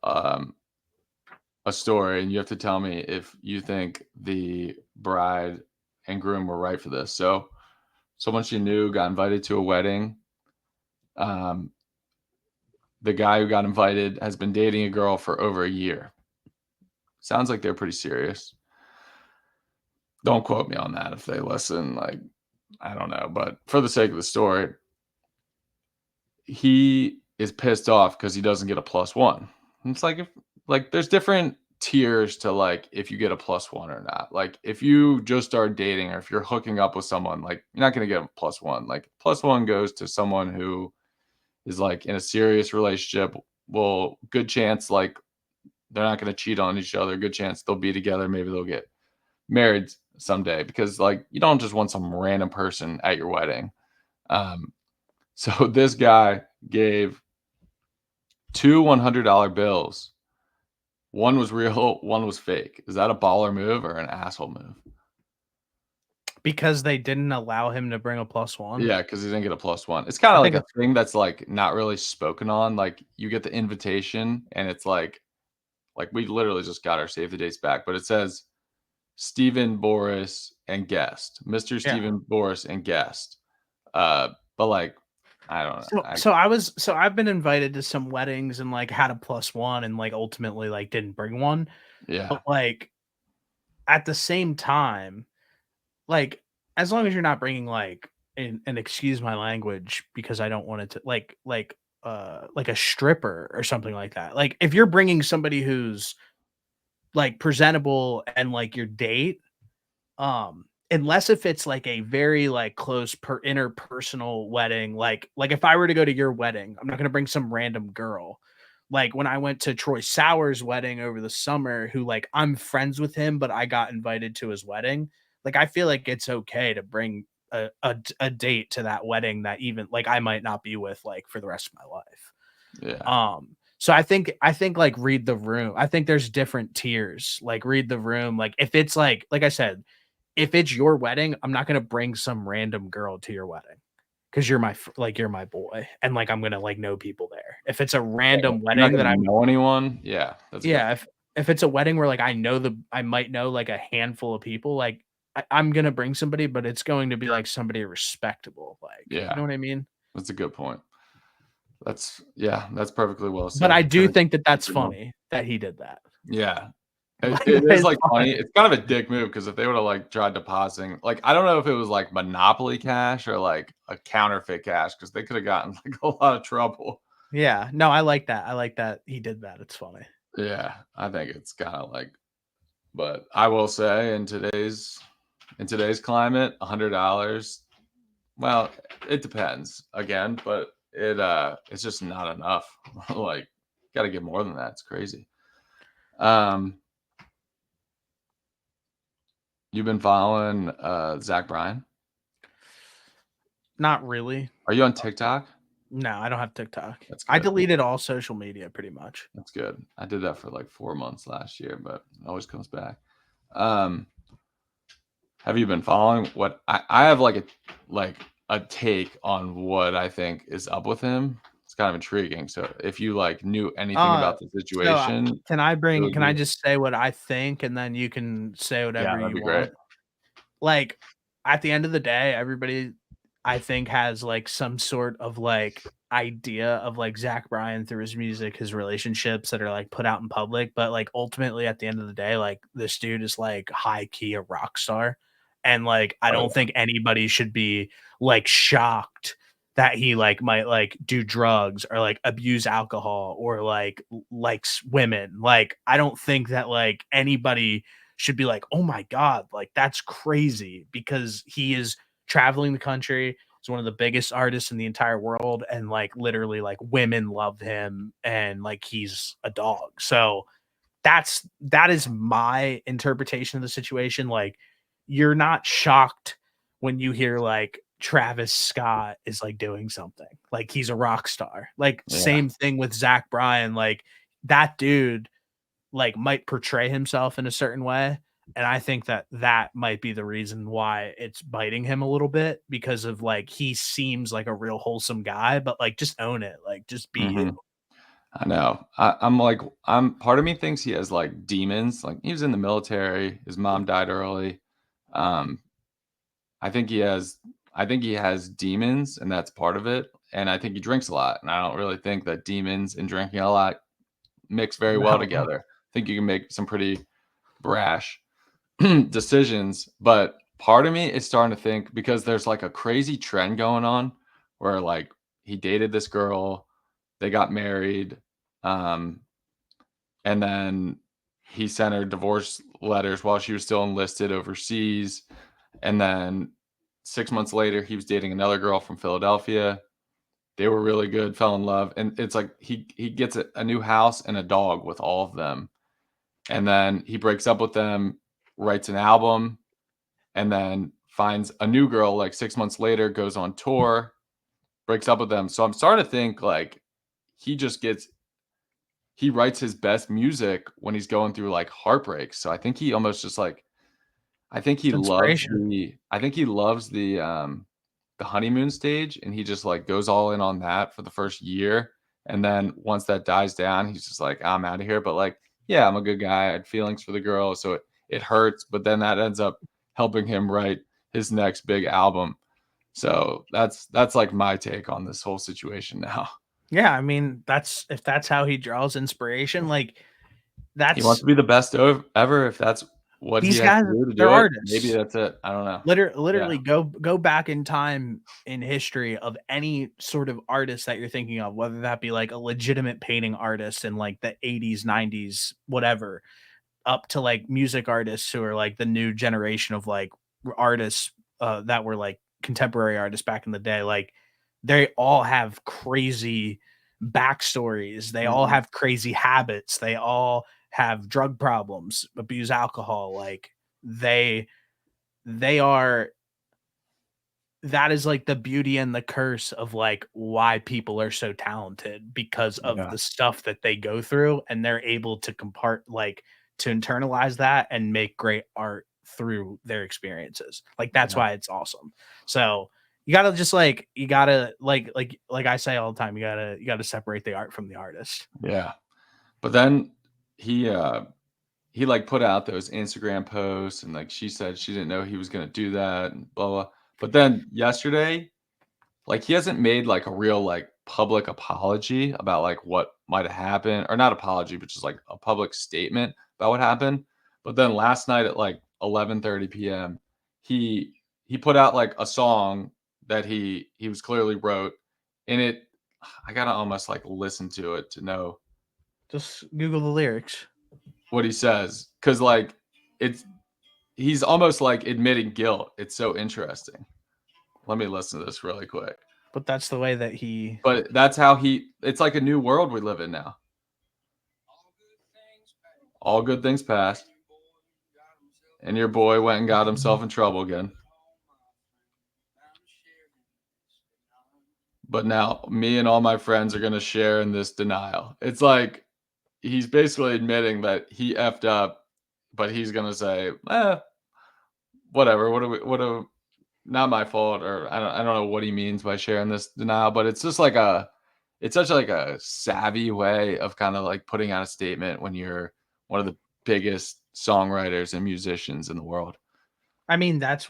um, a story, and you have to tell me if you think the bride and groom were right for this. So, someone she knew got invited to a wedding. Um, the guy who got invited has been dating a girl for over a year. Sounds like they're pretty serious. Don't quote me on that if they listen. Like, I don't know, but for the sake of the story, he is pissed off because he doesn't get a +1. And it's like, if like there's different tiers to like if you get a +1 or not. Like if you just start dating or if you're hooking up with someone, like you're not gonna get a +1. Like +1 goes to someone who is like in a serious relationship. Well, good chance like they're not gonna cheat on each other. Good chance they'll be together. Maybe they'll get married someday because like you don't just want some random person at your wedding. Um, so this guy gave two $100 bills. One was real, one was fake. Is that a baller move or an asshole move? Because they didn't allow him to bring a +1. Yeah, because he didn't get a +1. It's kind I of like think a it's thing that's like not really spoken on. Like you get the invitation, and it's like we literally just got our save the dates back, but it says Stephen, Boris, and guest, Mr. yeah. Stephen, Boris, and guest. But like, I don't know. So I've been invited to some weddings and like had a +1 and like ultimately like didn't bring one. Yeah, But like at the same time, like as long as you're not bringing like and excuse my language because I don't want it to like a stripper or something like that. Like if you're bringing somebody who's like presentable and like your date, unless if it's like a very like close interpersonal wedding, like if I were to go to your wedding, I'm not gonna bring some random girl. Like when I went to Troy Sauer's wedding over the summer, who like I'm friends with him, but I got invited to his wedding. Like I feel like it's okay to bring a date to that wedding that even like I might not be with like for the rest of my life. yeah, So I think like read the room. I think there's different tiers. Like read the room. Like if it's like I said, if it's your wedding, I'm not gonna bring some random girl to your wedding because you're my boy, and like I'm gonna like know people there. If it's a yeah. random You're not wedding that gonna I'm know anyone. Yeah, that's a good. yeah, if it's a wedding where like I might know like a handful of people, like I'm gonna bring somebody, but it's going to be like somebody respectable. Like you Yeah, know what I mean? that's a good point. That's perfectly well But said. I I do think think that that's that's a good one. funny that he did that. Yeah. It Like it that is, is like, funny. funny. It's kind of a dick move because if they would've, like, tried depositing like, I don't know if it was, like, Monopoly cash or, like, a counterfeit cash because they coulda gotten, like, a lot of trouble. Yeah, no, I like that. I like that he did that. It's funny. Yeah, I think it's kinda like but I will say in today's climate, $100, well, it depends again, but it's just not enough. Like, gotta get more than that. It's crazy. Um You've been following, Zach Bryan? Not really. Are you on TikTok? No, I don't have TikTok. That's I good. deleted all social media pretty much. That's good. I did that for, like, 4 months last year, but it always comes back. Um, have you been following what I have, like, a take on what I think is up with him. It's kind of intriguing, so if you, like, knew anything Uh, about the so situation, it would can I be just say what I think and then you can say yeah, whatever that'd you be great. want? Like at the end of the day, everybody I think has like some sort of like idea of like Zach Bryan through his music, his relationships that are like put out in public, but like ultimately at the end of the day, like this dude is like high key a rock star. And like I Oh, don't yeah. think anybody should be like shocked that he like might like do drugs or like abuse alcohol or like likes women. Like I don't think that like anybody should be like, "Oh my god, like that's crazy," because he is traveling the country. He's one of the biggest artists in the entire world and like literally like women love him and like he's a dog. So that is my interpretation of the situation. Like, you're not shocked when you hear like Travis Scott is like doing something. Like he's a rock star. Like Yeah. same thing with Zach Bryan. Like that dude like might portray himself in a certain way. And I think that that might be the reason why it's biting him a little bit because of like he seems like a real wholesome guy, but like just own it. Like just be you. Mhm. I know. I'm like, part of me thinks he has like demons. Like he was in the military. His mom died early. Um, I think he has. I think he has demons, and that's part of it. And I think he drinks a lot. And I don't really think that demons and drinking a lot mix very well No. together. I think you can make some pretty brash decisions. But part of me is starting to think because there's like a crazy trend going on where like he dated this girl, they got married, um, and then he sent her divorce letters while she was still enlisted overseas. And then 6 months later, he was dating another girl from Philadelphia. They were really good, fell in love, and it's like he gets a new house and a dog with all of them, and then he breaks up with them, writes an album, and then finds a new girl like 6 months later, goes on tour, breaks up with them. So I'm starting to think like he just gets he writes his best music when he's going through like heartbreaks. So I think he almost just like It's inspiration. I think he loves the honeymoon stage and he just like goes all in on that for the first year. And then once that dies down, he's just like, I'm out of here. But like, yeah, I'm a good guy. I had feelings for the girl. So it hurts. But then that ends up helping him write his next big album. So that's like my take on this whole situation now. Yeah, I mean, that's if that's how he draws inspiration, like He wants that's to be the best ever. If that's what he these has guys, to do to they're do it, maybe artists. that's it. I don't know. Yeah. Literally go back in time in history of any sort of artist that you're thinking of, whether that be like a legitimate painting artist in like the 80s, 90s, whatever, up to like music artists who are like the new generation of like artists that were like contemporary artists back in the day. Like they all have crazy backstories. They all Mhm. have crazy habits. They all have drug problems, abuse alcohol. Like they they are that is like the beauty and the curse of like why people are so talented because of Yeah. the stuff that they go through and they're able to compart like to internalize that and make great art through their experiences. Like that's Yeah. why it's awesome. So you gotta just like you gotta like I say all the time, you gotta separate the art from the artist. Yeah. But then he he like put out those Instagram posts and like she said she didn't know he was gonna do that and blah blah. But then yesterday, like he hasn't made like a real like public apology about like what might have happened, or not apology, but just like a public statement about what happened. But then last night at like 11:30 p.m., he he put out like a song that he was clearly wrote, and it I gotta almost like listen to it to know Just Google the lyrics. what he says because like it's he's almost like admitting guilt. It's so interesting. Let me listen to this really quick. But that's the way that he But that's how it's like a new world we live in now. All good things passed, and your boy went and got himself in trouble again. But now me and all my friends are gonna share in this denial. It's like he's basically admitting that he effed up, but he's gonna say, whatever. What do not my fault, or I don't know what he means by sharing this denial, but it's just like it's such like a savvy way of kind of like putting out a statement when you're one of the biggest songwriters and musicians in the world. I mean It's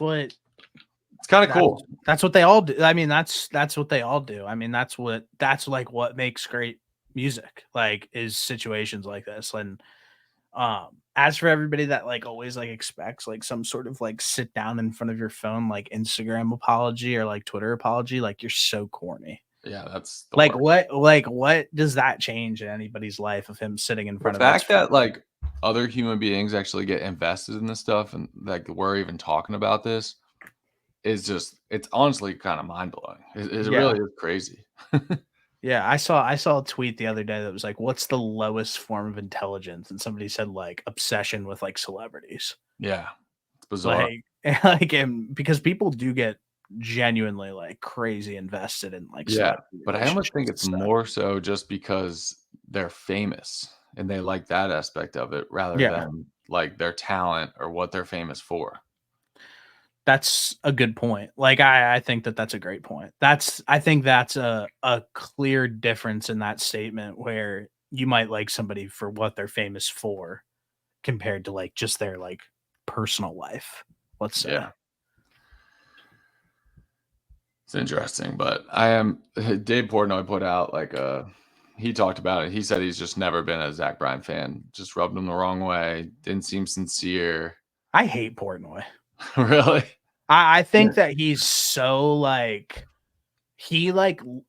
kind of cool. that's what they all do. I mean, that's what they all do. I mean, that's like what makes great music, like is situations like this. And As for everybody that like always like expects like some sort of like sit down in front of your phone like Instagram apology or like Twitter apology, like you're so corny. Yeah, that's the Like worst. what does that change in anybody's life of him sitting in The front of his fact phone? that, like, other human beings actually get invested in this stuff and, like, we're even talking about this is just it's honestly kinda mind-blowing. It Yeah. really is crazy. Yeah, I saw a tweet the other day that was like, "What's the lowest form of intelligence?" And somebody said like obsession with like celebrities. Yeah, it's bizarre. Like like, and because people do get genuinely, like, crazy invested in, like, Yeah, celebrity but I almost think relationships and it's stuff. more so just because they're famous and they like that aspect of it rather Yeah, than, like, their talent or what they're famous for. that's a good point. Like, I think that that's a great point. I think that's a clear difference in that statement where you might like somebody for what they're famous for compared to, like, just their, like, personal life, let's say. Yeah. It's interesting, but I am Dave Portnoy put out like a he talked about it. He said he's just never been a Zach Bryan fan. Just rubbed him the wrong way. Didn't seem sincere. I hate Portnoy. Really? I Yeah. think that he's so, like he, like l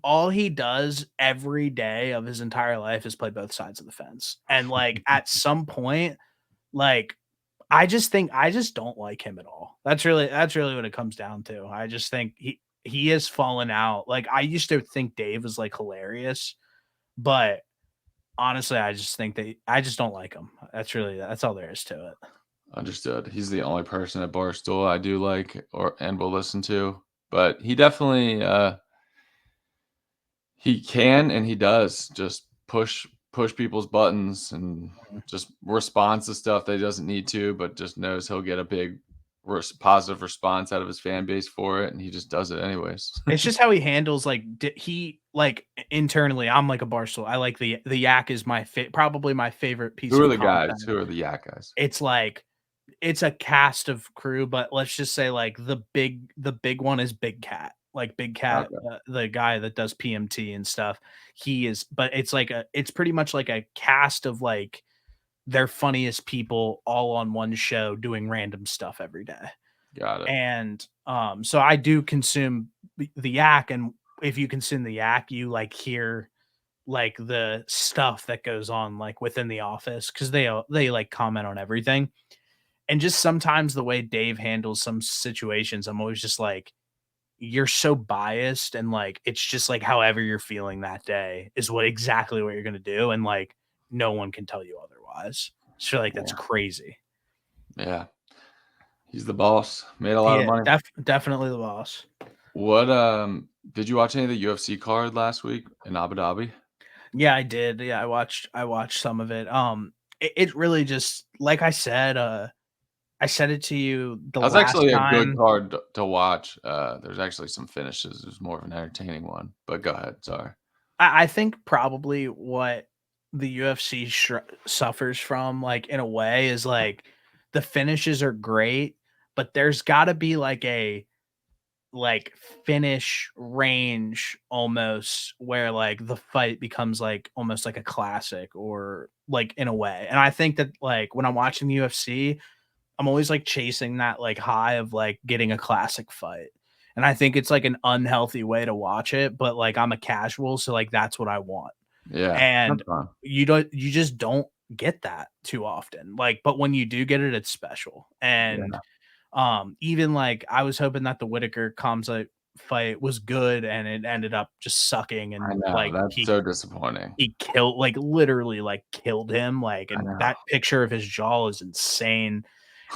all he does every day of his entire life is play both sides of the fence, and, like, at some point, like, I just don't like him at all. That's really what it comes down to. I just think he has fallen out. Like, I used to think Dave was, like, hilarious, but honestly, I just think that I just don't like him. That's all there is to it. Understood. He's the only person at Barstool I do like or and will listen to. But he definitely he can and he does just push people's buttons and Mhm. just responds to stuff that he doesn't need to, but just knows he'll get a big positive response out of his fan base for it, and he just does it anyways. It's just how he handles, like, he like, internally, I'm like a Barstool. I like the Yak is probably my favorite piece Who are of the guys? content. Who are the Yak guys? It's like it's a cast of crew, but let's just say, like, the big one is Big Cat. Like, Big Cat, Okay, the guy that does PMT and stuff, he is but it's pretty much like a cast of, like, their funniest people all on one show doing random stuff every day. got it. And, so I do consume the Yak, and if you consume the Yak, you, like, hear, like, the stuff that goes on, like, within the office because they, like, comment on everything. And just sometimes the way Dave handles some situations, I'm always just like, "You're so biased," and, like, it's just, like, however you're feeling that day is exactly what you're gonna do, and, like, no one can tell you otherwise. I just feel like that's Yeah, crazy. yeah. He's the boss. Made a lot of Yeah, money. definitely the boss. What did you watch any of the UFC card last week in Abu Dhabi? Yeah, I did. Yeah, I watched some of it. It really just like I said it to you the That was last actually a good time. card to watch. There's actually some finishes. It was more of an entertaining one. But go ahead. Sorry. I think probably what the UFC suffers from, like, in a way, is, like, the finishes are great, but there's gotta be, like, finish range almost where, like, the fight becomes, like, almost like a classic or, like, in a way, and I think that, like, when I'm watching the UFC, I'm always, like, chasing that, like, high of, like, getting a classic fight, and I think it's, like, an unhealthy way to watch it, but, like, I'm a casual, so, like, that's what I want, Yeah, that's and fun. you just don't get that too often, like, but when you do get it, it's special, and, Yeah, even, like, I was hoping that the Whittaker-Kamsa fight was good, and it ended up just sucking, I and, know. like, That's so disappointing. he killed like, literally, like, killed him, like, I and know. that picture of his jaw is insane.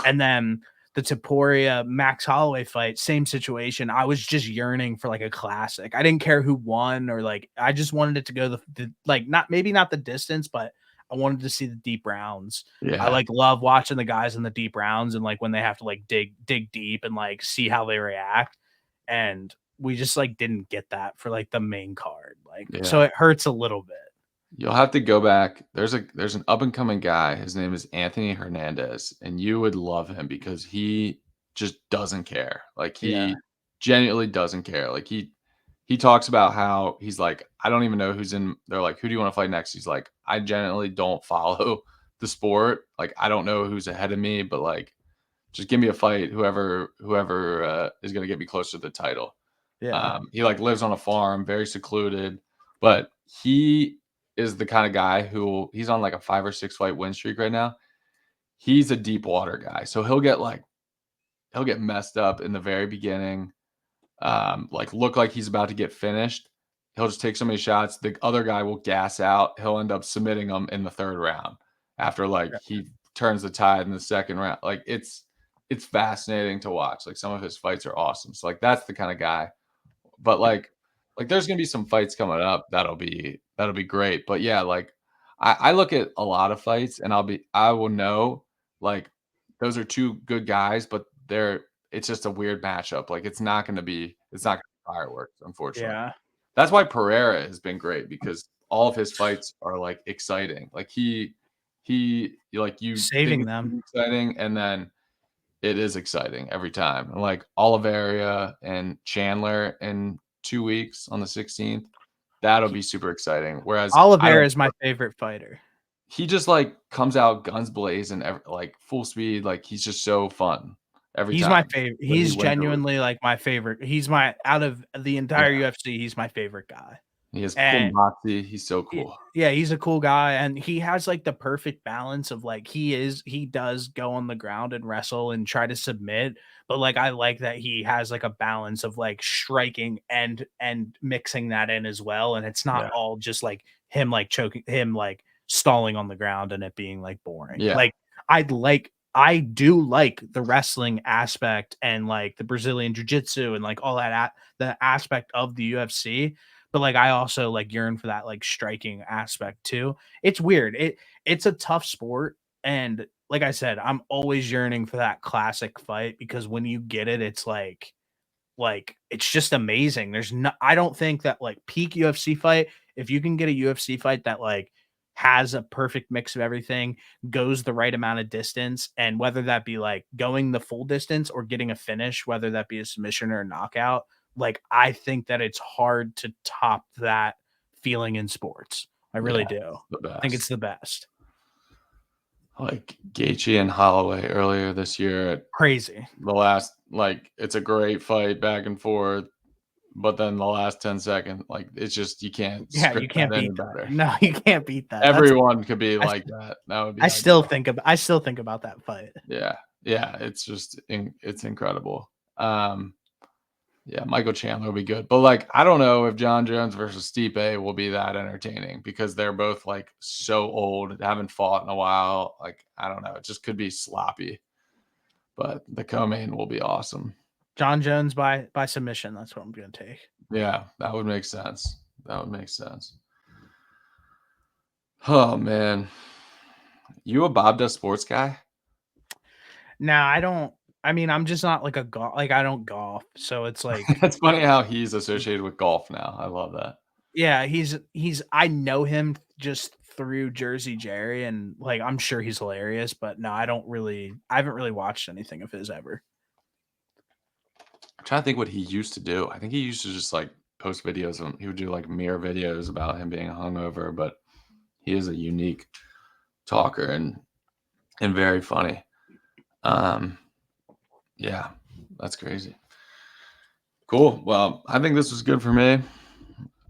And then the Taporia Max Holloway fight, same situation. I was just yearning for like a classic. I didn't care who won or like I just wanted it to go the like not maybe not the distance, but I wanted to see the deep rounds. I Yeah, like love watching the guys in the deep rounds and like when they have to like dig deep and like see how they react. And we just like didn't get that for like the main card. Like so yeah. it hurts a little bit. You'll have to go back. There's an up and coming guy. His name is Anthony Hernandez, and you would love him because he just doesn't care. Like Yeah. he genuinely doesn't care. Like he talks about how he's like, I don't even know who's in. They're like, who do you want to fight next? He's like, I genuinely don't follow the sport. Like, I don't know who's ahead of me, but like, just give me a fight. Whoever is going to get me closer to the title. Yeah. He like lives on a farm, very secluded, but he is the kind of guy who he's on like a 5 or 6 fight win streak right now. He's a deep water guy, so he'll get messed up in the very beginning, like look like he's about to get finished. He'll just take so many shots. The other guy will gas out. He'll end up submitting him in the 3rd round after like he turns the tide in the 2nd round. Like it's fascinating to watch. Like some of his fights are awesome. So like that's the kind of guy. But like there's gonna be some fights coming up that'll be great. But yeah, like I look at a lot of fights and I will know like those are 2 good guys, but it's just a weird matchup. Like it's not gonna be fireworks, unfortunately. Yeah. That's why Pereira has been great because all of his fights are like exciting. Like he like you think Saving it's gonna them. be exciting and then it is exciting every time. And like Oliveira and Chandler in 2 weeks on the 16th, that'll be super exciting. Whereas Oliveira is my favorite fighter. he just like comes out guns blazing, like full speed. Like he's just so fun every He's my time. favorite. Whether he He's wins or loses. genuinely like my favorite. He's my out of the entire Yeah, UFC, he's my favorite guy. he has cool And moxie. He's so cool. yeah, he's a cool guy, and he has like the perfect balance of like he does go on the ground and wrestle and try to submit, but like I like that he has like a balance of like striking and mixing that in as well, and it's not Yeah, all just like choking him like stalling on the ground and it being like boring. yeah, Like I do like the wrestling aspect and like the Brazilian jiu-jitsu and like all that the aspect of the UFC, but like I also like yearn for that like striking aspect too. It's weird. It's a tough sport, and like I said, I'm always yearning for that classic fight because when you get it, it's like it's just amazing. There's no I don't think that like peak UFC fight, if you can get a UFC fight that like has a perfect mix of everything, goes the right amount of distance, and whether that be like going the full distance or getting a finish, whether that be a submission or a knockout, like I think that it's hard to top that feeling in sports. I really yeah. do. The I think it's best. the best. Like Gaethje and Holloway earlier this year. Crazy. The last like it's a great fight back and forth, but then the last 10 seconds, like it's just you can't Yeah, script you that can't any beat that. better. No, you can't beat that. That's Everyone could be I like that. That would be I still ideal. think of I still think about that fight. Yeah. Yeah. It's just it's incredible. Yeah, Michael Chandler will be good. But like I don't know if John Jones versus Stipe will be that entertaining because they're both like so old, haven't fought in a while. Like I don't know. It just could be sloppy. But the co-main will be awesome. John Jones by submission. That's what I'm gonna take. Yeah, that would make sense. That would make sense. Oh man. You a Bob Does Sports guy? Now I don't. I mean, I'm just not like a golf. Like I don't golf, so it's like, It's funny how he's associated with golf now. I love that. yeah, he's. I know him just through Jersey Jerry, and like I'm sure he's hilarious. But no, I don't really. I haven't really watched anything of his ever. I'm trying to think what he used to do. I think he used to just like post videos he would do like mirror videos about him being hungover, but he is a unique talker and very funny. Um yeah, that's crazy. Cool. Well, I think this was good for me.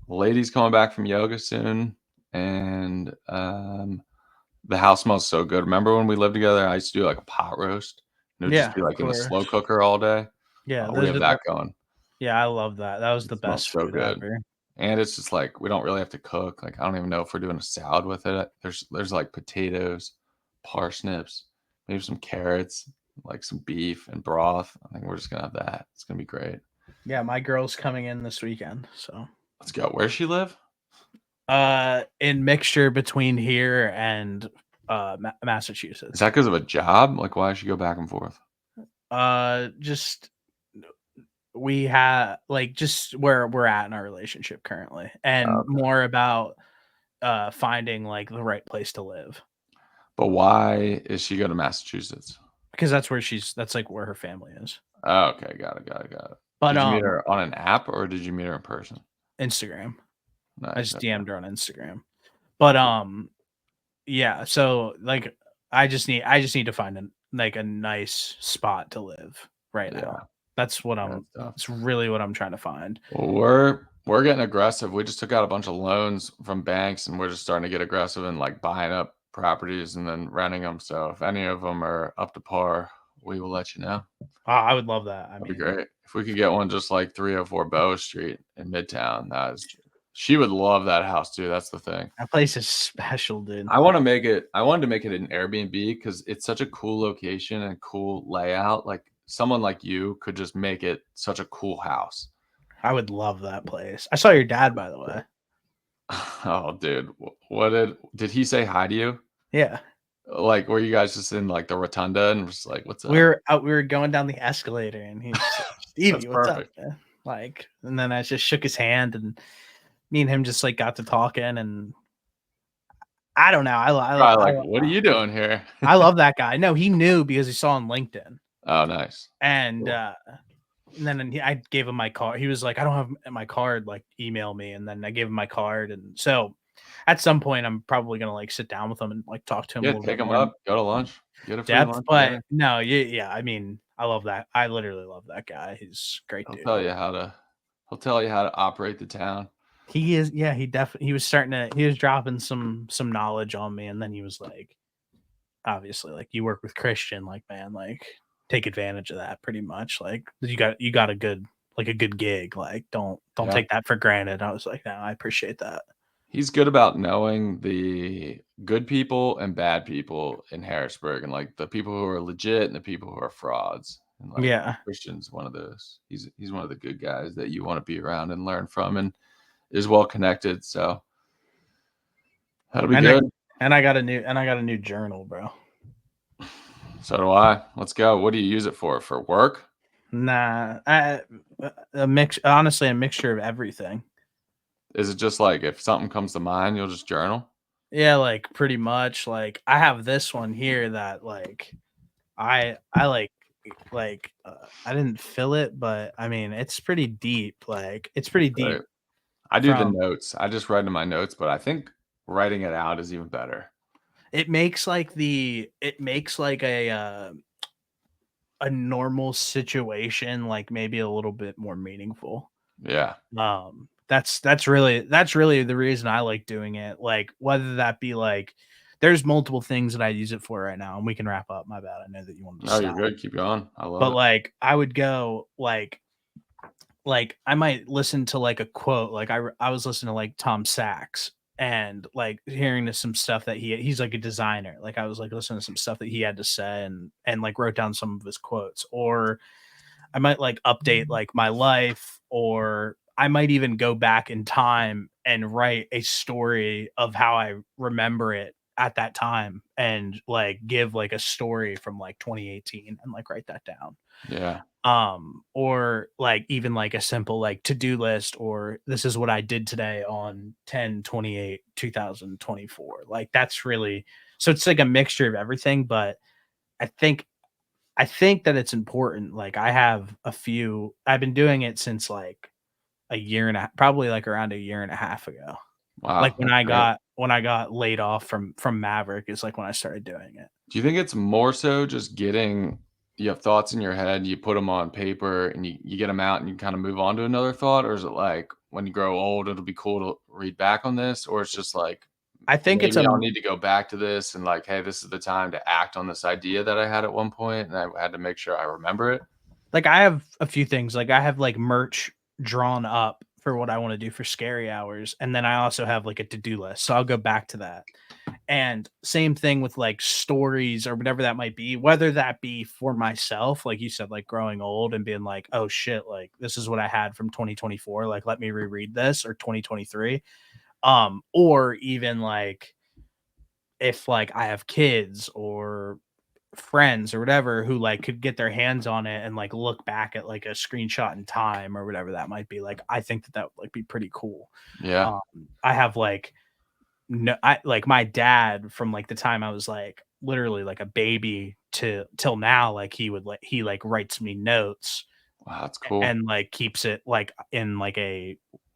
Ladies coming back from yoga soon, and the house smells so good. Remember when we lived together? I used to do like a pot roast. And it would just Yeah, be of like in the course. slow cooker all day. Yeah, We those have are that going. yeah, I love that. That was It the smells best so food good. ever. And it's just like we don't really have to cook. Like I don't even know if we're doing a salad with it. There's like potatoes, parsnips, maybe some carrots, like some beef and broth. I think we're just gonna have that. It's gonna be great. Yeah, my girl's coming in this weekend, so Let's go. Where's she live? in mixture between here and Is Massachusetts. that because of a job? Like why does she go back and forth? Just we have like just where we're at in our relationship currently, and Okay. more about finding like the right place to live But why is she go to Massachusetts? because that's like where her family is. Oh, okay, got it. But Did you meet her on an app or did you meet her in person? Instagram. I Nice. just Okay. DM'd her on Instagram. But yeah, so, like, I just need to find a nice spot to live right now. Yeah, That's what that's tough. that's really what I'm trying to find. Well, we're getting aggressive. We just took out a bunch of loans from banks, and we're just starting to get aggressive and like buying up properties and then renting them. So if any of them are up to par, we will let you know. I would love that. I That'd be mean, great. If we could get one just like 304 Bow Street in Midtown, that is, she would love that house too. That's the thing. that place is special, dude. I wanted to make it an Airbnb because it's such a cool location and cool layout. Like someone like you could just make it such a cool house. I would love that place. I saw your dad, by the way. Oh, dude, what did he say hi to you? Yeah. Like, were you guys just in like the rotunda and just like, what's We up? were out we were going down the escalator, and he's just like, That's "Stevie, what's up, perfect. man?" Like, and then I just shook his hand, and me and him just, like, got to talking, and I don't know, Probably like, what are you doing here? I love that guy. No, he knew because he saw on LinkedIn, Oh, nice. and, Cool. and then I gave him my card. He was like, "I don't have my card, like, email me," and then I gave him my card, and so, at some point, I'm probably gonna, like, sit down with him and, like, talk to him a Yeah, little take bit him more in up, go to lunch, get a free depth, lunch but together. no, yeah, I mean, I love that. I literally love that guy. He's a great He'll dude. tell you how to he'll tell you how to operate the town. He is, yeah, he was starting to he was dropping some knowledge on me, and then he was like, obviously, like, "You work with Christian, like, man, like, take advantage of that pretty much, like, you got a good a good gig, like, don't Yeah. take that for granted." I was like, "No, I appreciate that." He's good about knowing the good people and bad people in Harrisburg and, like, the people who are legit and the people who are frauds, and, like, Yeah, Christian's one of those. He's one of the good guys that you wanna be around and learn from and is well connected, so that'll be and I good. got a new journal, bro. So do I. Let's go. What do you use it for? For work? Nah, a mix honestly, a mixture of everything. Is it just, like, if something comes to mind, you'll just journal? Yeah, like, pretty much, like, I have this one here that, like, I I didn't fill it, but I mean, it's pretty deep. Like, it's pretty deep Right. I do the from notes. I just write in my notes, but I think writing it out is even better. it makes like a normal situation like maybe a little bit more meaningful. Yeah. That's really the reason I like doing it. Like, whether that be like there's multiple things that I use it for right now, and we can wrap up. My bad. I know that you wanted to No, you're stop. good. Keep going. I love But it. like I would go like I might listen to like a quote, like I was listening to like Tom Sachs and like hearing to some stuff that he's like a designer. Like I was like listening to some stuff that he had to say and like wrote down some of his quotes. Or I might like update like my life, or I might even go back in time and write a story of how I remember it at that time and like give like a story from like 2018 and like write that down. Yeah. Or like even like a simple like to-do list, or this is what I did today on 10/28/2024. Like that's really, so it's like a mixture of everything. But i think I think that it's important. Like I've been doing it since like a year and a probably like around a year and a half ago. Like Wow. That's great. when I got laid off from Maverick is like when I started doing it. Do you think it's more so just getting you have thoughts in your head, you put them on paper and you get them out and you kind of move on to another thought? Or is it like when you grow old, it'll be cool to read back on this? Or it's just like, I think it's maybe a I'll need to go back to this and like, hey, this is the time to act on this idea that I had at one point, and I had to make sure I remember it. like I have a few things. Like I have like merch drawn up for what I want to do for scary hours. And then I also have like a to-do list. So I'll go back to that. And same thing with like stories or whatever that might be, whether that be for myself, like you said, like growing old and being like, oh shit, like this is what I had from 2024. Like let me reread this, or 2023. Or even like if like I have kids or friends or whatever who like could get their hands on it and like look back at like a screenshot in time or whatever that might be, like I think that that would like be pretty cool. Yeah. um I have like no, I like my dad from like the time I was like literally like a baby to till now, like he like writes me notes Wow, that's cool. and like keeps it like in like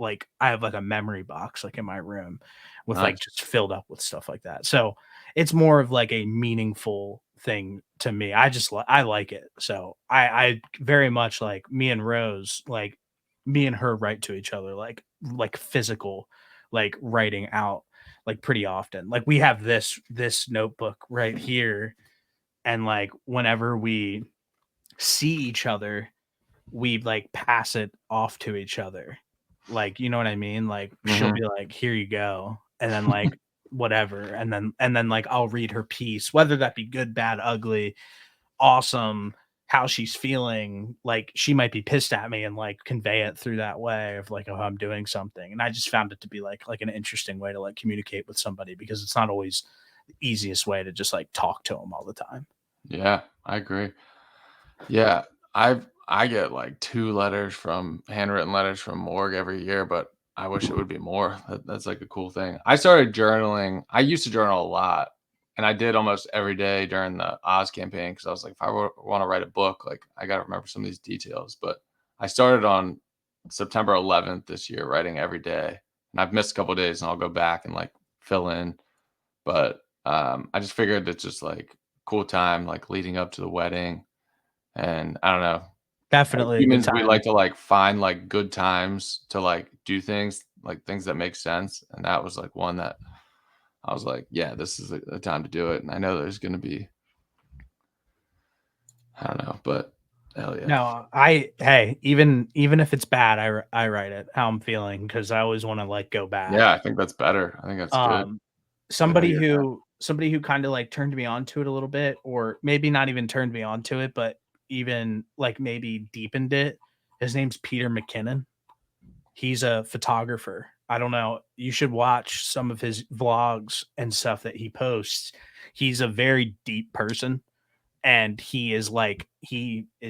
like I have like a memory box like in my room with like Nice. just filled up with stuff like that. So it's more of like a meaningful thing to me. I like it. So I very much like me and Rose, like me and her write to each other like physical, like writing out like pretty often. Like we have this notebook right here, and like whenever we see each other, we like pass it off to each other. Like, you know what I mean? Like she'll Mhm. be like, "Here you go." And then like whatever. And then like I'll read her piece, whether that be good, bad, ugly, awesome, how she's feeling. Like she might be pissed at me and like convey it through that way of like, oh, I'm doing something. And I just found it to be like an interesting way to like communicate with somebody because it's not always the easiest way to just like talk to them all the time. Yeah, I agree. Yeah, I get like 2 letters from handwritten letters from Morg every year, but I wish it would be more. That's like a cool thing. I started journaling. I used to journal a lot, and I did almost every day during the Oz campaign because I was like, if I want to write a book, like I got to remember some of these details. But I started on September 11th this year, writing every day, and I've missed a couple of days, and I'll go back and like fill in. But I just figured it's just like cool time, like leading up to the wedding. And I don't know, as Definitely a good humans, we time. like to, like, find, like, good times to, like, do things, like, things that make sense, and that was, like, one that I was like, "Yeah, this is the time to do it," and I know there's gonna be I don't know, but hell yeah. No, hey, even if it's bad, I write it how I'm feeling because I always want to like go Yeah, back. I think that's better. I think that's good. Um, Good somebody idea. who kind of like turned me onto it a little bit, or maybe not even turned me onto it, but even like maybe deepened it. His name's Peter McKinnon. He's a photographer. I don't know. You should watch some of his vlogs and stuff that he posts. He's a very deep person, and he is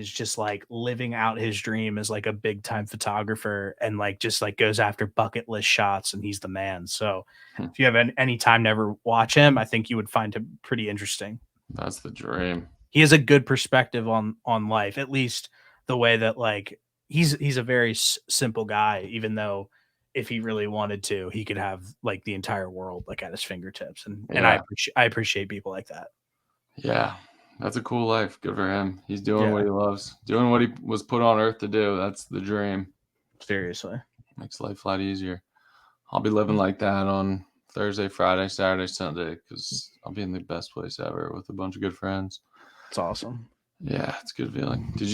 just like living out his dream as like a big time photographer, and like just like goes after bucket list shots, and he's the man. So Hmm, if you have any time to ever watch him, I think you would find him pretty interesting. that's the dream. He has a good perspective on life, at least the way that like he's a very simple guy, even though if he really wanted to, he could have like the entire world like at his fingertips, and Yeah, I appreciate people like that. yeah. That's a cool life. Good for him. He's doing Yeah, what he loves, doing what he was put on earth to do. That's the dream. seriously. Makes life a lot easier. I'll be living like that on Thursday, Friday, Saturday, Sunday because I'll be in the best place ever with a bunch of good friends. It's awesome. Yeah, it's a good feeling. Did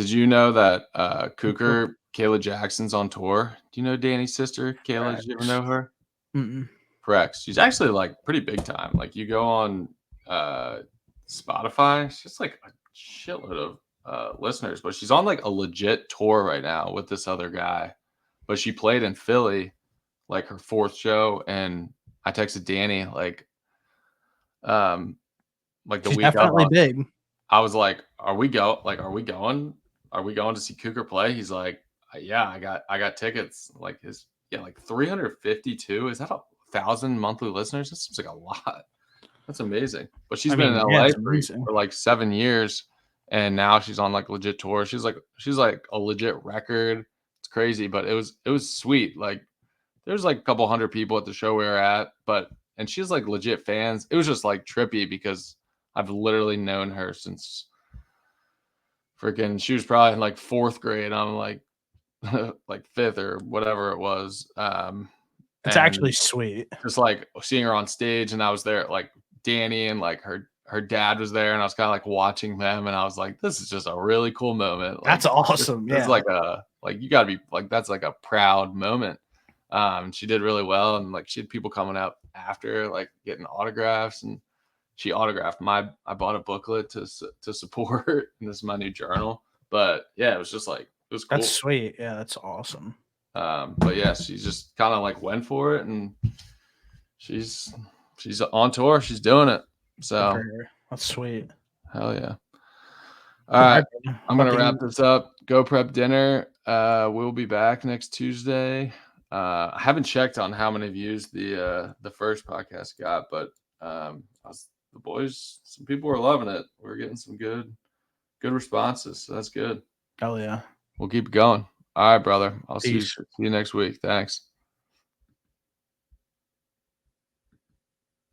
you know that Cooker, Kayla Jackson's on tour? Do you know Danny's sister, Kayla? Did you ever Correct. know her? Mm-mm. Correct. She's actually like pretty big time. Like you go on uh Spotify, she's like a shitload of listeners, but she's on like a legit tour right now with this other guy. But she played in Philly like her fourth show, and I texted Danny um like the She's week of. definitely big. I was like, are we going? Are we going to see Cougar play?" He's like, Yeah, I got tickets." Like his yeah, like 352. Is that 1,000 monthly listeners? That seems like a lot. That's amazing. But she's I been in mean, yeah, LA it's amazing. for like 7 years, and now she's on like legit tour. She's like a legit record. It's crazy, but it was sweet. Like there's like a couple hundred people at the show we were at, and she's like legit fans. It was just like trippy because I've literally known her since freaking she was probably in like fourth grade. I'm like like fifth or whatever it was. It's actually And sweet. just like seeing her on stage, and I was there like Danny and like her dad was there, and I was kind of like watching them, and I was like, this is just a really cool moment. That's Like awesome. there's Yeah. like a like you gotta be like that's like a proud moment. She did really well, and like she had people coming up after, like getting autographs, and she autographed my. I bought a booklet to support, and this is my new journal. But yeah, it was just like it was That's cool. sweet. Yeah, that's awesome. But yeah, she just kind of like went for it, and she's she's on tour. She's doing it. Good for So her. That's sweet. hell yeah. All All right, right, buddy. I'm I'm about gonna to wrap eat. this up. Go prep dinner. We'll be back next Tuesday. I haven't checked on how many views the first podcast got, but the boys, some people are loving it. We're getting some good responses, so that's good. Hell yeah. We'll keep it going. All right, brother. I'll see Peace. you next week. Thanks.